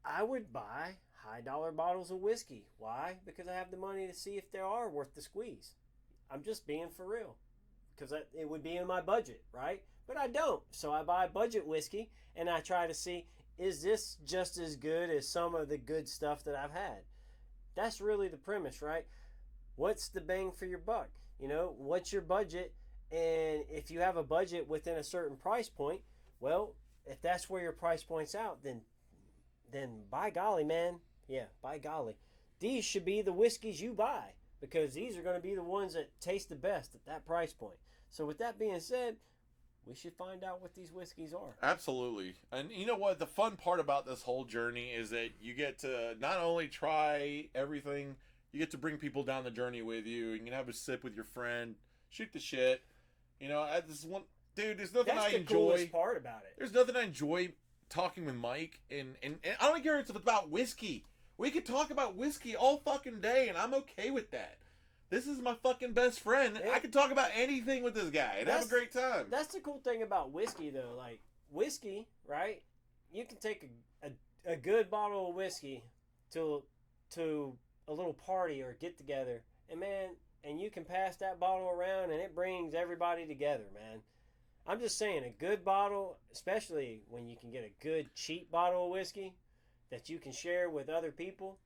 I would buy high-dollar bottles of whiskey. Why? Because I have the money to see if they are worth the squeeze. I'm just being for real. Because it would be in my budget, right? but I don't. So I buy budget whiskey, and I try to see, is this just as good as some of the good stuff that I've had? That's really the premise, right? What's the bang for your buck? You know, what's your budget? And if you have a budget within a certain price point, well, if that's where your price point's out, then by golly, man, yeah, by golly, these should be the whiskeys you buy, because these are going to be the ones that taste the best at that price point. So with that being said, we should find out what these whiskeys are. Absolutely. And you know what? The fun part about this whole journey is that you get to not only try everything, you get to bring people down the journey with you. You can have a sip with your friend, shoot the shit. You know, this one, dude, there's nothing That's I the enjoy. coolest part about it. There's nothing I enjoy talking with Mike. And I don't care if it's about whiskey. We could talk about whiskey all fucking day, and I'm okay with that. This is my fucking best friend. Yeah. I can talk about anything with this guy and have a great time. That's the cool thing about whiskey, though. Like, whiskey, right? You can take a good bottle of whiskey to a little party or get together, and man, and you can pass that bottle around, and it brings everybody together, man. I'm just saying, a good bottle, especially when you can get a good cheap bottle of whiskey that you can share with other people,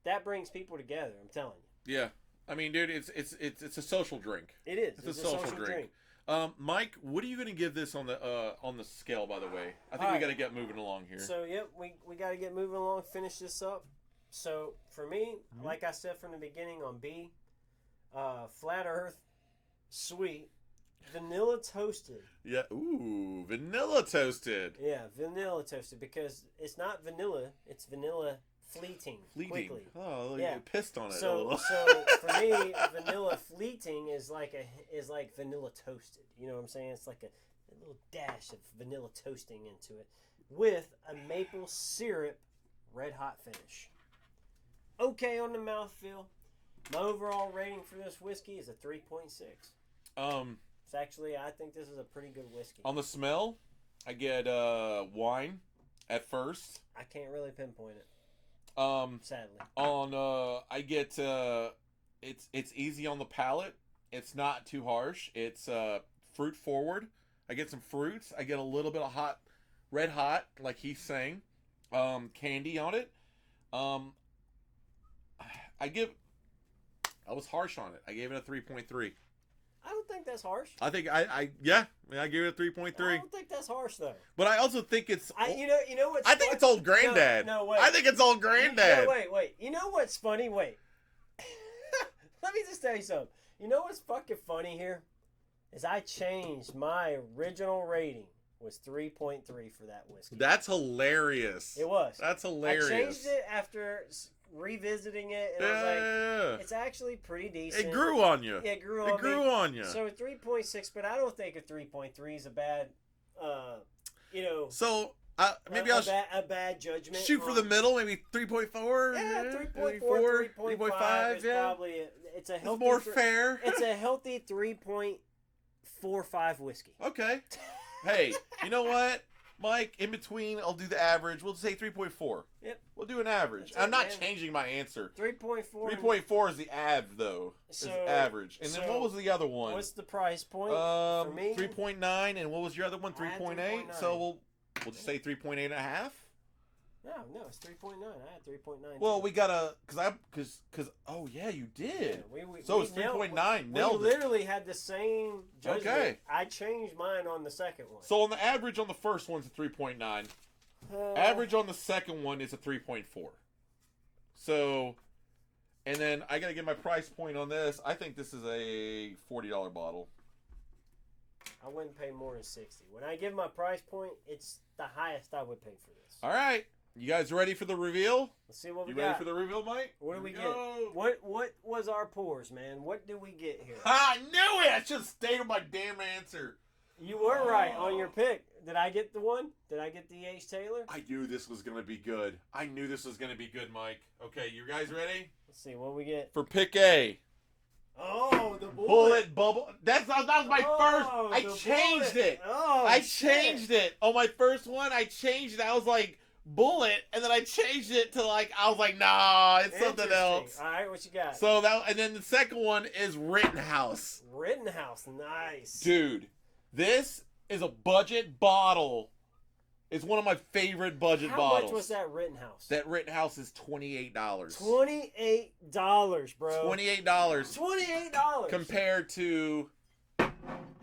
that brings people together. I'm telling you. Yeah. I mean, dude, it's a social drink. It is. It's a social drink. Mike, what are you going to give this on the scale? By the way, I think we got to get moving along here. So yep, we got to get moving along. Finish this up. So for me, like I said from the beginning on B, Flat Earth, sweet, vanilla toasted. Yeah. Ooh, vanilla toasted. Yeah, vanilla toasted, because it's not vanilla; it's vanilla fleeting. Quickly. Oh, yeah. You pissed on it a So little. so for me, vanilla fleeting is like vanilla toasted. You know what I'm saying? It's like a little dash of vanilla toasting into it with a maple syrup red hot finish. Okay on the mouthfeel. My overall rating for this whiskey is a 3.6. It's actually, I think this is a pretty good whiskey. On the smell, I get wine at first. I can't really pinpoint it. Sadly. I get it's easy on the palate. It's not too harsh. It's fruit forward. I get some fruits. I get a little bit of red hot, like he's saying. Candy on it. I was harsh on it. I gave it a 3.3. I don't think that's harsh. I think I gave it a 3.3. I don't think that's harsh though. But I also think it's you know what? I think it's old granddad. No, wait. I think it's old granddad. No, wait. You know what's funny? Wait. Let me just tell you something. You know what's fucking funny here? Is I changed my original rating was 3.3 for that whiskey. That's hilarious. It was. That's hilarious. I changed it after revisiting it, and I was like, it's actually pretty decent. It grew on you. Yeah, it grew on you. So 3.6, but I don't think a 3.3 is a bad, So maybe a bad judgment. Shoot for the middle, maybe 3.4. Yeah, 3.4, 3.5 is probably it's a healthy. It's more fair. It's a healthy 3.45 whiskey. Okay. Hey, you know what, Mike? In between, I'll do the average. We'll say 3.4. Yep. We'll do an average. I'm not changing my answer. 3.4. 3.4 is the though. So, it's average. And then what was the other one? What's the price point for me? 3.9. And what was your other one? 3.8. So we'll just say 3.8 and a half. No, it's 3.9. I had 3.9. Well, we gotta, cause oh yeah, you did. Yeah, so it's 3.9. We literally had the same judgment. Okay. I changed mine on the second one. So on the average on the first one's a 3.9. Average on the second one is a 3.4. So, and then I gotta get my price point on this. I think this is a $40 bottle. I wouldn't pay more than 60. When I give my price point, it's the highest I would pay for this. All right. You guys ready for the reveal? Let's see what we got. You ready for the reveal, Mike? What do we get? What was our pours, man? What did we get here? I knew it! I should have stayed with my damn answer. You were right on your pick. Did I get the one? Did I get the H. Taylor? I knew this was going to be good. I knew this was going to be good, Mike. Okay, you guys ready? Let's see what we get. For pick A. Oh, the bullet bubble. That was my first. I changed it. Oh, I changed it. On my first one, I changed it. I was like, bullet, and then I changed it to I was like, nah, it's something else. All right, what you got? So and then the second one is Rittenhouse. Rittenhouse, nice. Dude, this is a budget bottle. It's one of my favorite budget bottles. How much was that Rittenhouse? That Rittenhouse is $28. $28, bro. $28. $28 Compared to how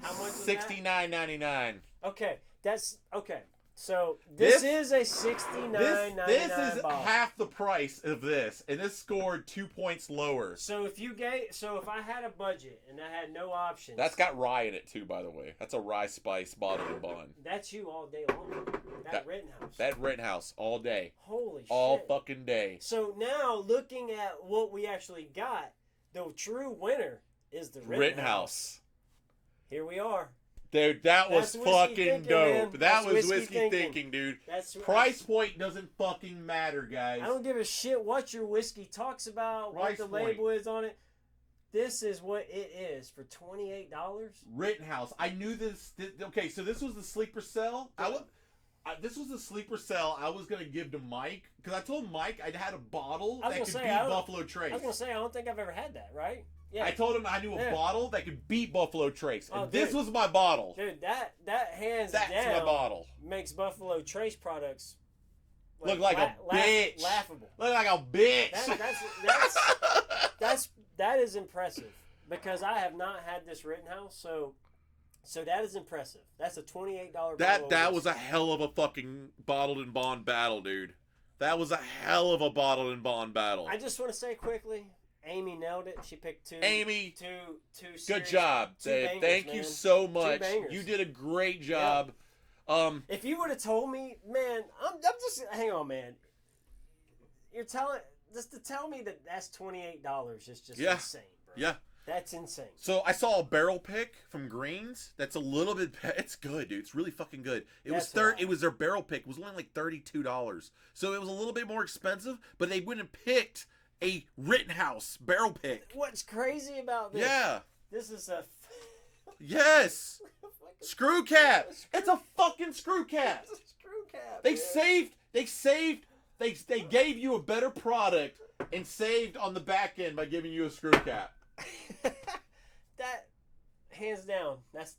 much was $69.99. Okay, that's okay. So this is a $69.99 This is bottle. half the price of this, and this scored 2 points lower. So if I had a budget and I had no options, That's got rye in it too, by the way. That's a rye spice bottled and bond. that's you all day long. That Rittenhouse. That Rittenhouse all day, Holy shit. all fucking day. So now looking at what we actually got, the true winner is the Rittenhouse. Here we are. Dude, that was That's whiskey fucking thinking, dope. man. That That's was whiskey thinking, dude. That's Price point doesn't fucking matter, guys. I don't give a shit what your whiskey talks about, Price what the point. label is on it. This is what it is for $28. Rittenhouse. I knew this. Okay, so this was the sleeper cell. This was the sleeper cell I was gonna give to Mike because I told Mike I'd had a bottle that could beat Buffalo Trace. I was gonna say I don't think I've ever had that, right? Yeah. I told him I knew a bottle that could beat Buffalo Trace, and this dude. was my bottle. Dude, that hands That's down my bottle. makes Buffalo Trace products Look like a bitch. laughable. Look like a bitch. That is impressive because I have not had this Rittenhouse, so that is impressive. That's a $28 bottle. That was a hell of a fucking bottled and bond battle, dude. That was a hell of a bottled and bond battle. I just want to say quickly, Amy nailed it. She picked two. Amy, two good job, Dave. bangers, Thank man. you so much. bangers. You did a great job. If you would have told me, man, I'm just hang on, man. You're telling just to tell me that that's $28 is just insane, bro. Yeah. That's insane. So I saw a barrel pick from Greens. That's a little bit. It's good, dude. It's really fucking good. It was their barrel pick. It was only like $32. So it was a little bit more expensive, but they went and picked a Rittenhouse barrel pick. What's crazy about this? Yeah. This is a Yes. Screw cap. It's a fucking screw cap. It's a screw cap. They saved. They gave you a better product and saved on the back end by giving you a screw cap. That hands down, that's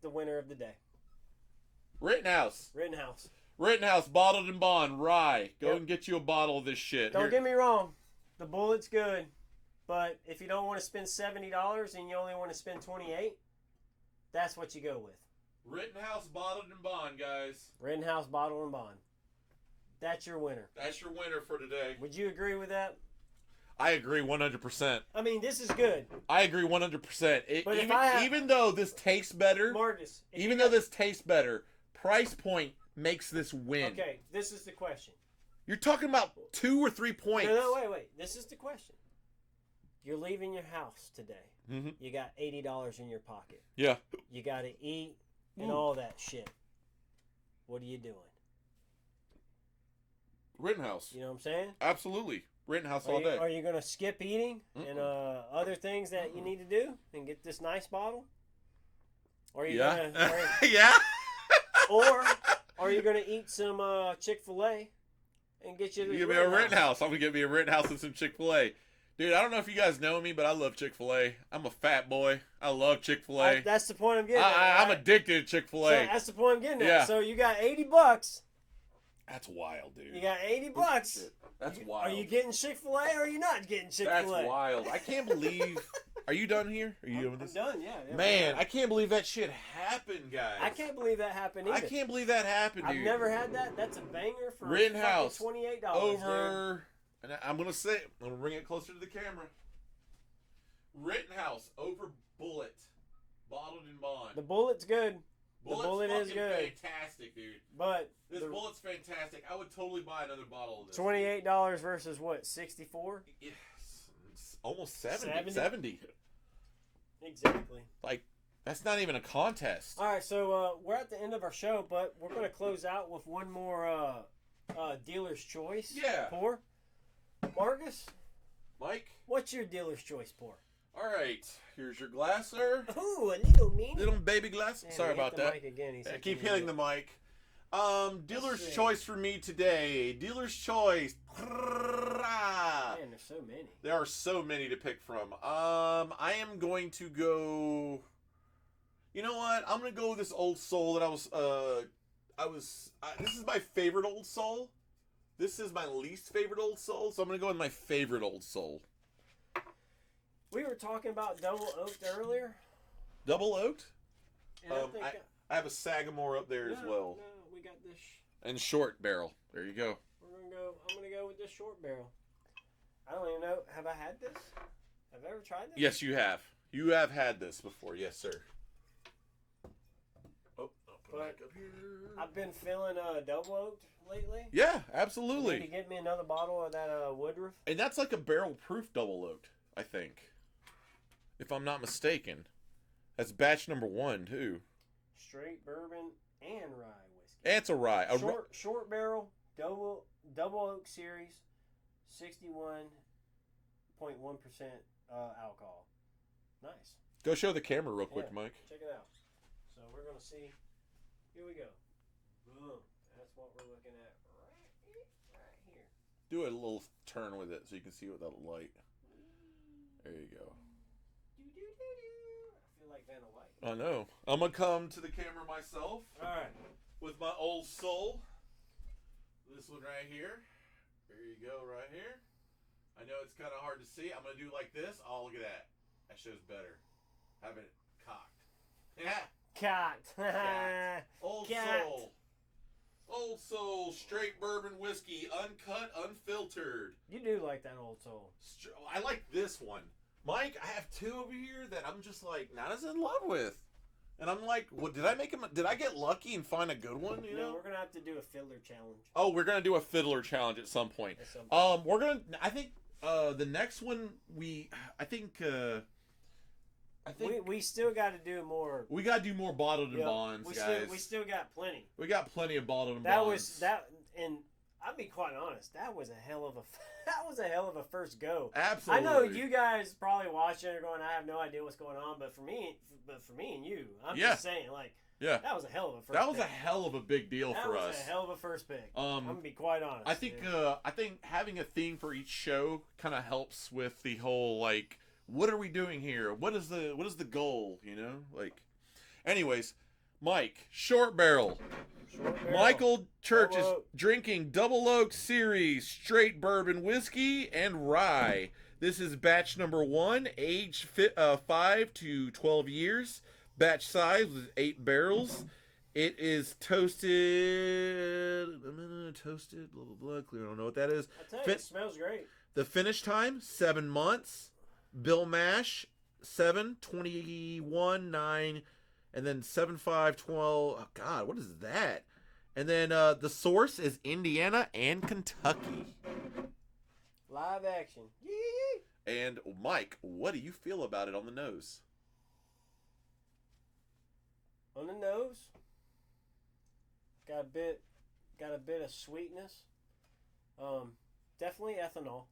the winner of the day. Rittenhouse bottled and bond rye. Go and get you a bottle of this shit. Don't get me wrong, the bullet's good, but if you don't want to spend $70 and you only want to spend $28, that's what you go with. Rittenhouse bottled and bond, guys. Rittenhouse bottled and bond. That's your winner. That's your winner for today. Would you agree with that? I agree 100%. I mean, this is good. I agree 100%. But even though this tastes better, Marcus, price point makes this win. Okay, this is the question. You're talking about 2 or 3 points. No, wait. This is the question. You're leaving your house today. Mm-hmm. You got $80 in your pocket. Yeah. You got to eat and all that shit. What are you doing? Rittenhouse. You know what I'm saying? Absolutely. Rittenhouse all day. Are you going to skip eating and other things that you need to do and get this nice bottle? Or are you gonna, yeah. Or are you going to eat some Chick-fil-A and get you Give me a Rittenhouse. I'm going to get me a Rittenhouse and some Chick-fil-A. Dude, I don't know if you guys know me, but I love Chick-fil-A. I'm a fat boy. I love Chick-fil-A. That's the point I'm getting at. I'm addicted to Chick-fil-A. So that's the point I'm getting at. Yeah. So you got $80. That's wild, dude. You got $80. That's wild. Are you getting Chick-fil-A or are you not getting Chick-fil-A? That's wild. I can't believe. Are you done here? Are you doing this? I'm done, yeah. Man, I can't believe that shit happened, guys. I can't believe that happened either. I can't believe that happened, dude. I've never had that. That's a banger for Rittenhouse $28. over. Dude. And I'm gonna bring it closer to the camera. Rittenhouse over Bullet, bottled and bond. The Bullet's good. Bullet's the Bullet is good. Fantastic, dude. But this Bullet's fantastic. I would totally buy another bottle of this. $28 versus what? 64? Yes, it's almost 70. Exactly. Like, that's not even a contest. All right, so we're at the end of our show, but we're going to close out with one more dealer's choice. Yeah. Pour. Marcus? Mike? What's your dealer's choice pour? All right, here's your glass, sir. Ooh, a little mini. Little baby glass. Man, Sorry about that. Mic again. I keep hitting the mic. Dealer's choice for me today. Dealer's choice. Man, there's so many. There are so many to pick from. I am going to go. You know what? I'm gonna go with this Old Soul that this is my favorite Old Soul. This is my least favorite Old Soul, so I'm gonna go with my favorite Old Soul. We were talking about double oaked earlier. Double oaked? And I have a Sagamore up there as well. No, we got this. And short barrel. There you go. I'm gonna go with this short barrel. I don't even know. Have I had this? Have I ever tried this? Yes, you have. You have had this before. Yes, sir. Oh, I'll put it back up here. I've been feeling double oaked lately. Yeah, absolutely. You need to get me another bottle of that Woodruff. And that's like a barrel proof double oaked, I think. If I'm not mistaken. That's batch number 1, too. Straight bourbon and rye whiskey. It's a rye. Short barrel, double oak series, 61.1% alcohol. Nice. Go show the camera real quick, Mike. Check it out. So we're going to see. Here we go. Boom. That's what we're looking at right here. Do a little turn with it so you can see what that light. There you go. I feel like Vanna White. I know. I'm going to come to the camera myself. All right. With my Old Soul. This one right here. There you go, right here. I know it's kind of hard to see. I'm going to do like this. Oh, look at that. That shows better. Having it cocked. Yeah. Cocked. Old Cocked. Soul. Old Soul, straight bourbon whiskey, uncut, unfiltered. You do like that Old Soul. I like this one. Mike, I have 2 over here that I'm just like not as in love with. And I'm like, what did I make him? Did I get lucky and find a good one? You know, we're gonna have to do a fiddler challenge. Oh, we're gonna do a fiddler challenge at some point. We're gonna. I think the next one we still got to do more. We got to do more bottled and bonds, guys. We still got plenty. We got plenty of bottled and bonds. And I'll be quite honest. That was a hell of a first go. Absolutely. I know you guys probably watching are going, I have no idea what's going on, but for me and you, I'm just saying, like, that was a hell of a first. That was a hell of a big deal for us. That was a hell of a first pick. I'm gonna be quite honest. I think having a theme for each show kind of helps with the whole like, what are we doing here? What is the goal? You know, like. Anyways, Mike, short barrel. Michael Church is drinking Double Oak Series straight bourbon whiskey and rye. This is batch number 1, aged 5 to 12 years. Batch size was 8 barrels. It is toasted, blah, blah, blah. Clearly don't know what that is. I tell you, it smells great. The finish time, 7 months. Bill mash, 7/21/9. And then 7/5/12. Oh God, what is that? And then the source is Indiana and Kentucky. Live action. Yee! And Mike, what do you feel about it on the nose? On the nose, got a bit of sweetness. Definitely ethanol.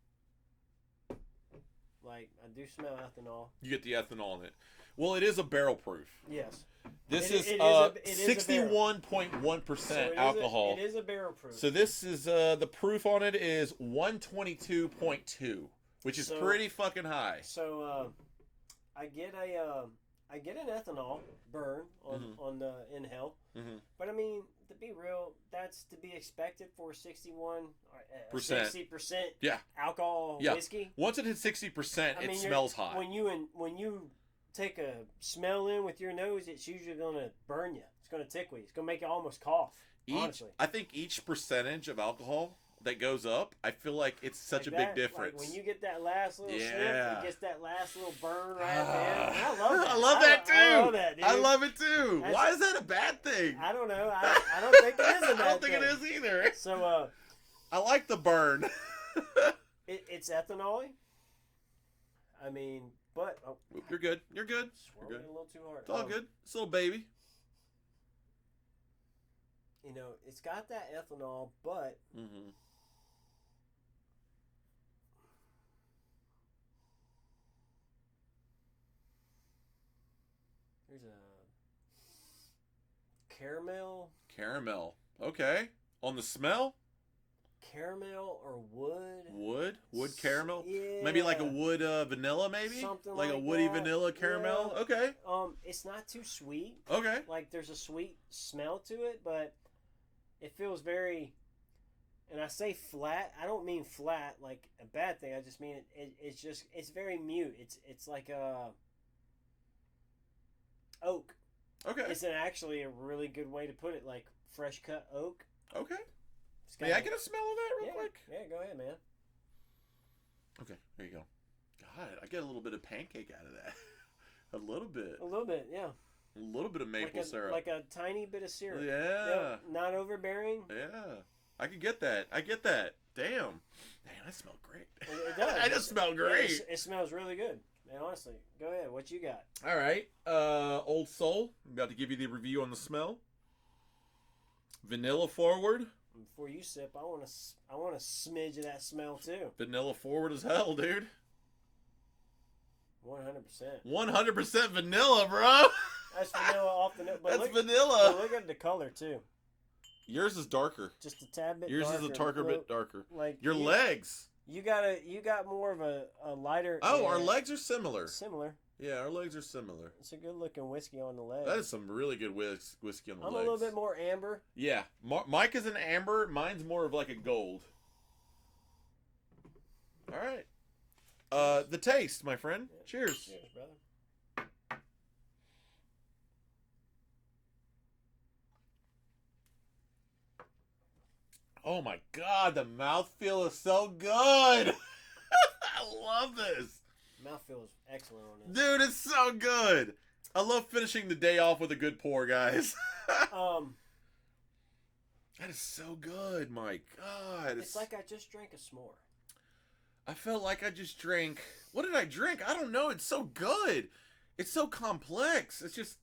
Like, I do smell ethanol. You get the ethanol in it. Well, it is a barrel proof. Yes. This is 61.1% alcohol. It is a barrel proof. So this is the proof on it is 122.2, which is pretty fucking high. So I get an ethanol burn on the inhale. Mm-hmm. But I mean, to be real, that's to be expected for 60% alcohol whiskey. Once it hits 60%, it smells hot. When you take a smell in with your nose, it's usually going to burn you. It's going to tickle you. It's going to make you almost cough. Honestly, I think each percentage of alcohol that goes up, I feel like it's such a big difference. Like when you get that last little sniff, it gets that last little burn right there. I love that. I love that too. I love that, dude. I love it too. Why is that a bad thing? I don't know. I don't think it is a bad thing. I don't think it is either. So, I like the burn. It's ethanol-y. I mean, but you're good. You're good. Swirling a little too hard. It's all good. It's a little baby. You know, it's got that ethanol, but there's a caramel. Caramel. Okay. On the smell? caramel or wood. Wood caramel? Yeah. Maybe like a wood vanilla, maybe? Something like like a woody that. vanilla caramel? Yeah. Okay. It's not too sweet. Okay. Like, there's a sweet smell to it, but it feels very... And I say flat, I don't mean flat like a bad thing. I just mean it's very mute. It's like a oak. Okay. It's actually a really good way to put it, like fresh cut oak. Okay. May I get a smell of that real quick? Yeah, go ahead, man. Okay, there you go. God, I get a little bit of pancake out of that. A little bit. A little bit, yeah. A little bit of maple syrup. Like a tiny bit of syrup. Yeah. Yep, not overbearing. Yeah. I can get that. Damn, that smells great. It does. I just smell great. Yeah, it smells really good. Man, honestly. Go ahead. What you got? All right. Old Soul. I'm about to give you the review on the smell. Vanilla forward. Before you sip, I want a smidge of that smell too. Vanilla forward as hell, dude. 100%. 100% vanilla, bro. That's vanilla off the nose. That's vanilla. But look at the color too. Yours is darker. Just a tad bit. Yours darker. is a bit darker. Like your legs. You got more of a lighter. Oh, our legs are similar. Similar. Yeah, our legs are similar. It's a good looking whiskey on the legs. That is some really good whiskey on the legs. I'm a little bit more amber. Yeah, Mike is an amber. Mine's more of like a gold. All right. The taste, my friend. Yeah. Cheers. Cheers, brother. Oh my God, the mouthfeel is so good. I love this. Mouthfeel is excellent on this. Dude, it's so good. I love finishing the day off with a good pour, guys. That is so good, my God. It's like I just drank a s'more. I felt like I just drank... What did I drink? I don't know. It's so good. It's so complex. It's just...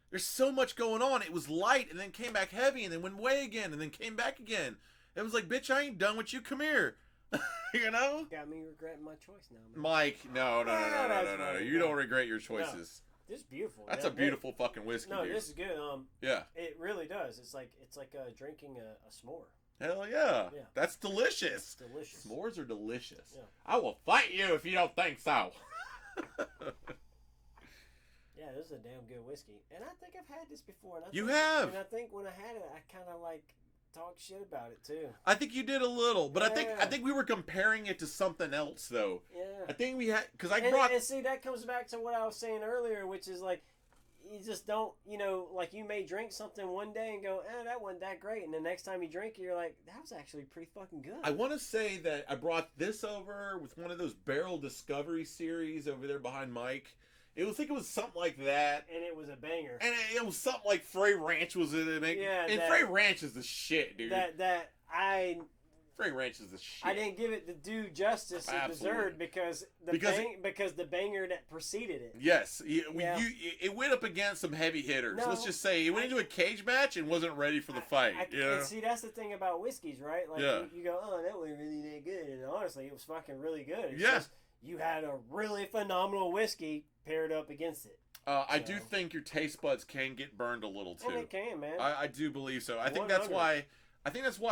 There's so much going on. It was light and then came back heavy and then went away again and then came back again. It was like, bitch, I ain't done with you. Come here. You know? Got me regretting my choice now, man. Mike, no. You don't regret your choices. No, this is beautiful. That's a beautiful fucking whiskey, No, dude. this is good. Yeah. It really does. It's like drinking a s'more. Hell yeah. Yeah. That's delicious. It's delicious. S'mores are delicious. Yeah. I will fight you if you don't think so. Yeah, this is a damn good whiskey. And I think I've had this before. And You have. And I think when I had it, I kind of like talked shit about it too. I think you did a little, but Yeah. I think we were comparing it to something else though. Yeah. I think we had because And see, that comes back to what I was saying earlier, which is like, you just don't, like you may drink something one day and go, that wasn't that great. And the next time you drink it, you're like, that was actually pretty fucking good. I want to say that I brought this over with one of those Barrel Discovery series over there behind Mike. It was something like that. And it was a banger. And it was something like Frey Ranch was in it. Yeah. And Frey Ranch is the shit, dude. Frey Ranch is the shit. I didn't give it the due justice it deserved because the banger that preceded it. Yes, it went up against some heavy hitters. No, Let's just say it went into a cage match and wasn't ready for the fight. And see, that's the thing about whiskeys, right? Like Yeah. you go, that wasn't really that good, and honestly, it was fucking really good. It's Yeah. just, you had a really phenomenal whiskey paired up against it. I do think your taste buds can get burned a little too. And it can, man. I do believe so. I think that's why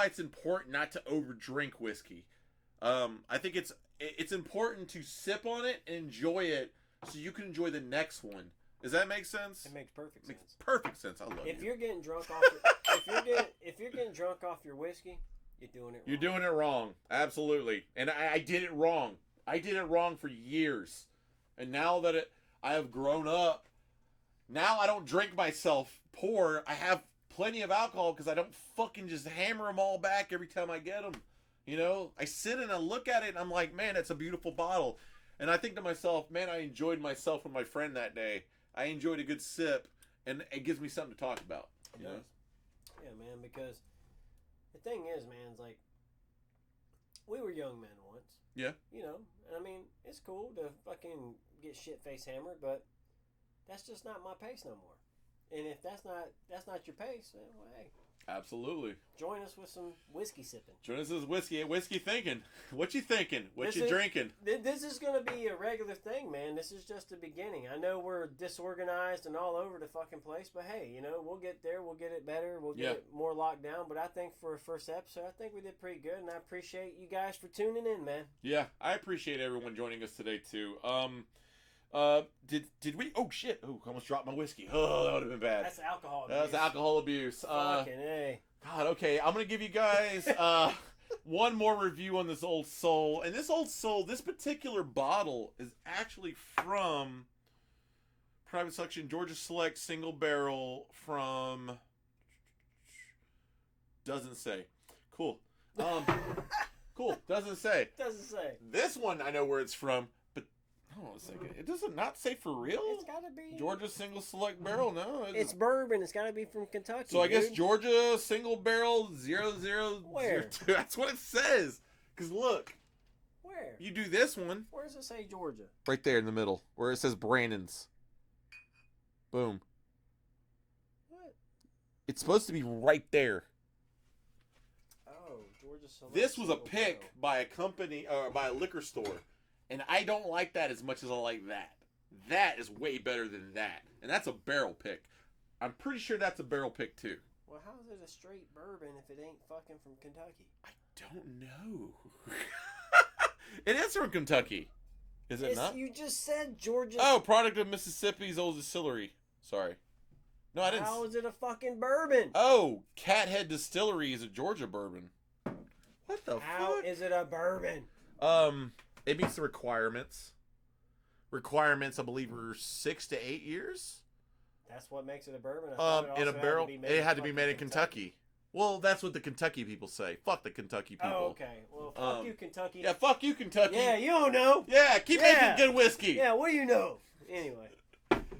it's important not to overdrink whiskey. I think it's important to sip on it and enjoy it so you can enjoy the next one. Does that make sense? It makes perfect sense. Makes perfect sense. I love it. If you're getting drunk off if you're getting drunk off your whiskey, you're doing it wrong. You're doing it wrong. Absolutely. And I did it wrong. I did it wrong for years. And now that I have grown up, now I don't drink myself pour. I have plenty of alcohol because I don't fucking just hammer them all back every time I get them. I sit and I look at it and I'm like, man, that's a beautiful bottle. And I think to myself, man, I enjoyed myself with my friend that day. I enjoyed a good sip, and it gives me something to talk about. Yeah, man, because the thing is, man, it's like, we were young men once. Yeah. And I mean, it's cool to fucking get shit-face hammered, but that's just not my pace no more. And if that's not your pace, then, well, hey. Absolutely. Join us with some whiskey sipping. Join us with whiskey thinking. What you thinking? What you drinking? This is going to be a regular thing, man. This is just the beginning. I know we're disorganized and all over the fucking place, but hey, you know, we'll get there. We'll get it better. We'll get it more locked down. But I think for a first episode, I think we did pretty good, and I appreciate you guys for tuning in, man. Yeah, I appreciate everyone joining us today too. Did we? Oh shit! Oh, I almost dropped my whiskey. Oh, that would have been bad. That's alcohol abuse. That's alcohol abuse. Fucking A. God, okay. I'm gonna give you guys one more review on this Old Soul, and this particular bottle is actually from Private Selection Georgia Select Single Barrel from. Doesn't say. Cool. Cool. Doesn't say. Doesn't say. This one I know where it's from. Hold on a second. It doesn't not say for real? It's gotta be Georgia Single Select Barrel? No. It's bourbon. It's gotta be from Kentucky. So I guess Georgia Single Barrel 0002. Where? That's what it says. Because look. Where? You do this one. Where does it say Georgia? Right there in the middle. Where it says Brandon's. Boom. What? It's supposed to be right there. Oh, Georgia Select. This was a Single pick Barrel. by a company, or by a liquor store. And I don't like that as much as I like that. That is way better than that. And that's a barrel pick. I'm pretty sure that's a barrel pick too. Well, how is it a straight bourbon if it ain't fucking from Kentucky? I don't know. It is from Kentucky. Is it not? You just said Georgia. Oh, product of Mississippi's old distillery. Sorry. No, I didn't. How is it a fucking bourbon? Oh, Cathead Distillery is a Georgia bourbon. What the How fuck? is it a bourbon? It meets the requirements. Requirements, I believe, are 6 to 8 years. That's what makes it a bourbon. I thought it In a also barrel. It had to be fucking made in Kentucky. Well, that's what the Kentucky people say. Fuck the Kentucky people. Oh, okay. Well, fuck you, Kentucky. Yeah, fuck you, Kentucky. Yeah, you don't know. Yeah, keep making good whiskey. Yeah, what do you know? Anyway.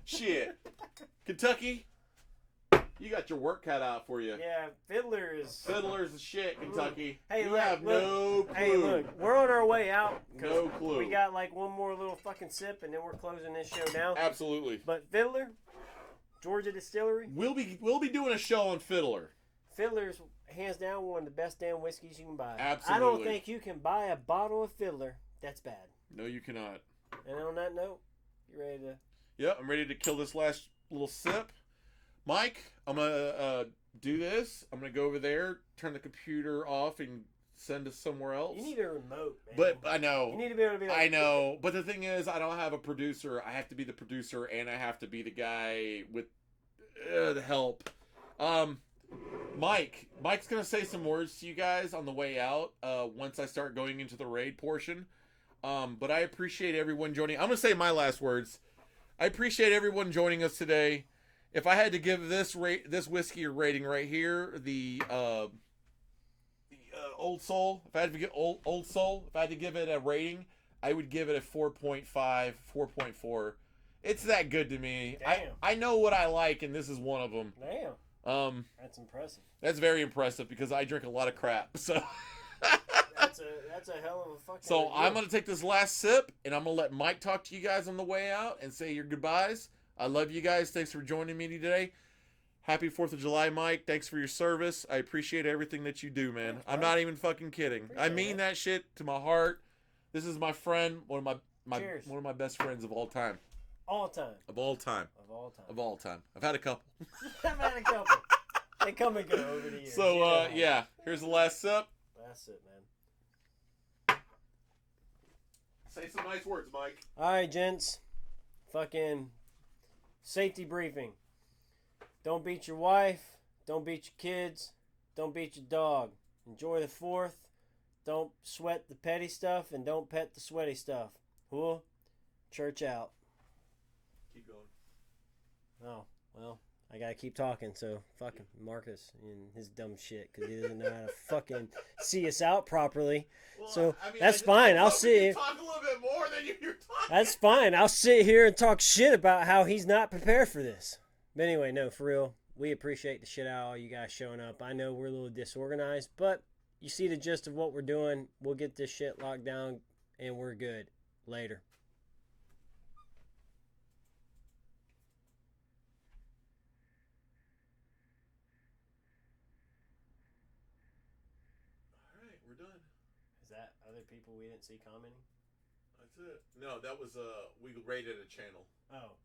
Shit. Kentucky, you got your work cut out for you. Yeah, Fiddler's the shit, Kentucky. Hey, you look, have no clue. Hey, look, we're on our way out. No clue. We got like one more little fucking sip, and then we're closing this show down. Absolutely. But Fiddler, Georgia Distillery. We'll be doing a show on Fiddler. Fiddler's hands down one of the best damn whiskeys you can buy. Absolutely. I don't think you can buy a bottle of Fiddler that's bad. No, you cannot. And on that note, you ready to? Yep, I'm ready to kill this last little sip. Mike, I'm gonna do this. I'm gonna go over there, turn the computer off, and send us somewhere else. You need a remote, man. But I know. You need to be able to be like. I know. But the thing is, I don't have a producer. I have to be the producer, and I have to be the guy with the help. Mike's gonna say some words to you guys on the way out. Once I start going into the raid portion. But I appreciate everyone joining. I'm gonna say my last words. I appreciate everyone joining us today. If I had to give this whiskey a rating right here, the Old Soul, if I had to give Old Soul, if I had to give it a rating, I would give it a 4.5, 4.4. It's that good to me. Damn. I know what I like, and this is one of them. Damn. That's impressive. That's very impressive because I drink a lot of crap. So that's a hell of a fucking. So review. I'm gonna take this last sip, and I'm gonna let Mike talk to you guys on the way out and say your goodbyes. I love you guys. Thanks for joining me today. Happy 4th of July, Mike. Thanks for your service. I appreciate everything that you do, man. Thanks, I'm not even fucking kidding. I mean that shit to my heart. This is my friend, one of my best friends of all time. All time. Of all time. Of all time. Of all time. I've had a couple. I've had a couple. They come and go over the years. So yeah, here's the last sip. That's it, man. Say some nice words, Mike. All right, gents. Fucking safety briefing. Don't beat your wife. Don't beat your kids. Don't beat your dog. Enjoy the 4th. Don't sweat the petty stuff, and don't pet the sweaty stuff. Cool? Church out. Keep going. Oh, well, I gotta keep talking, so fucking Marcus and his dumb shit, because he doesn't know how to fucking see us out properly. Well, So I mean, that's fine. I'll sit here. Talk a little bit more than you're talking. That's fine. I'll sit here and talk shit about how he's not prepared for this. But anyway, no, for real, we appreciate the shit out of all you guys showing up. I know we're a little disorganized, but you see the gist of what we're doing. We'll get this shit locked down, and we're good. Later. done. Is that other people we didn't see commenting? That's it. No, that was we rated a channel. Oh,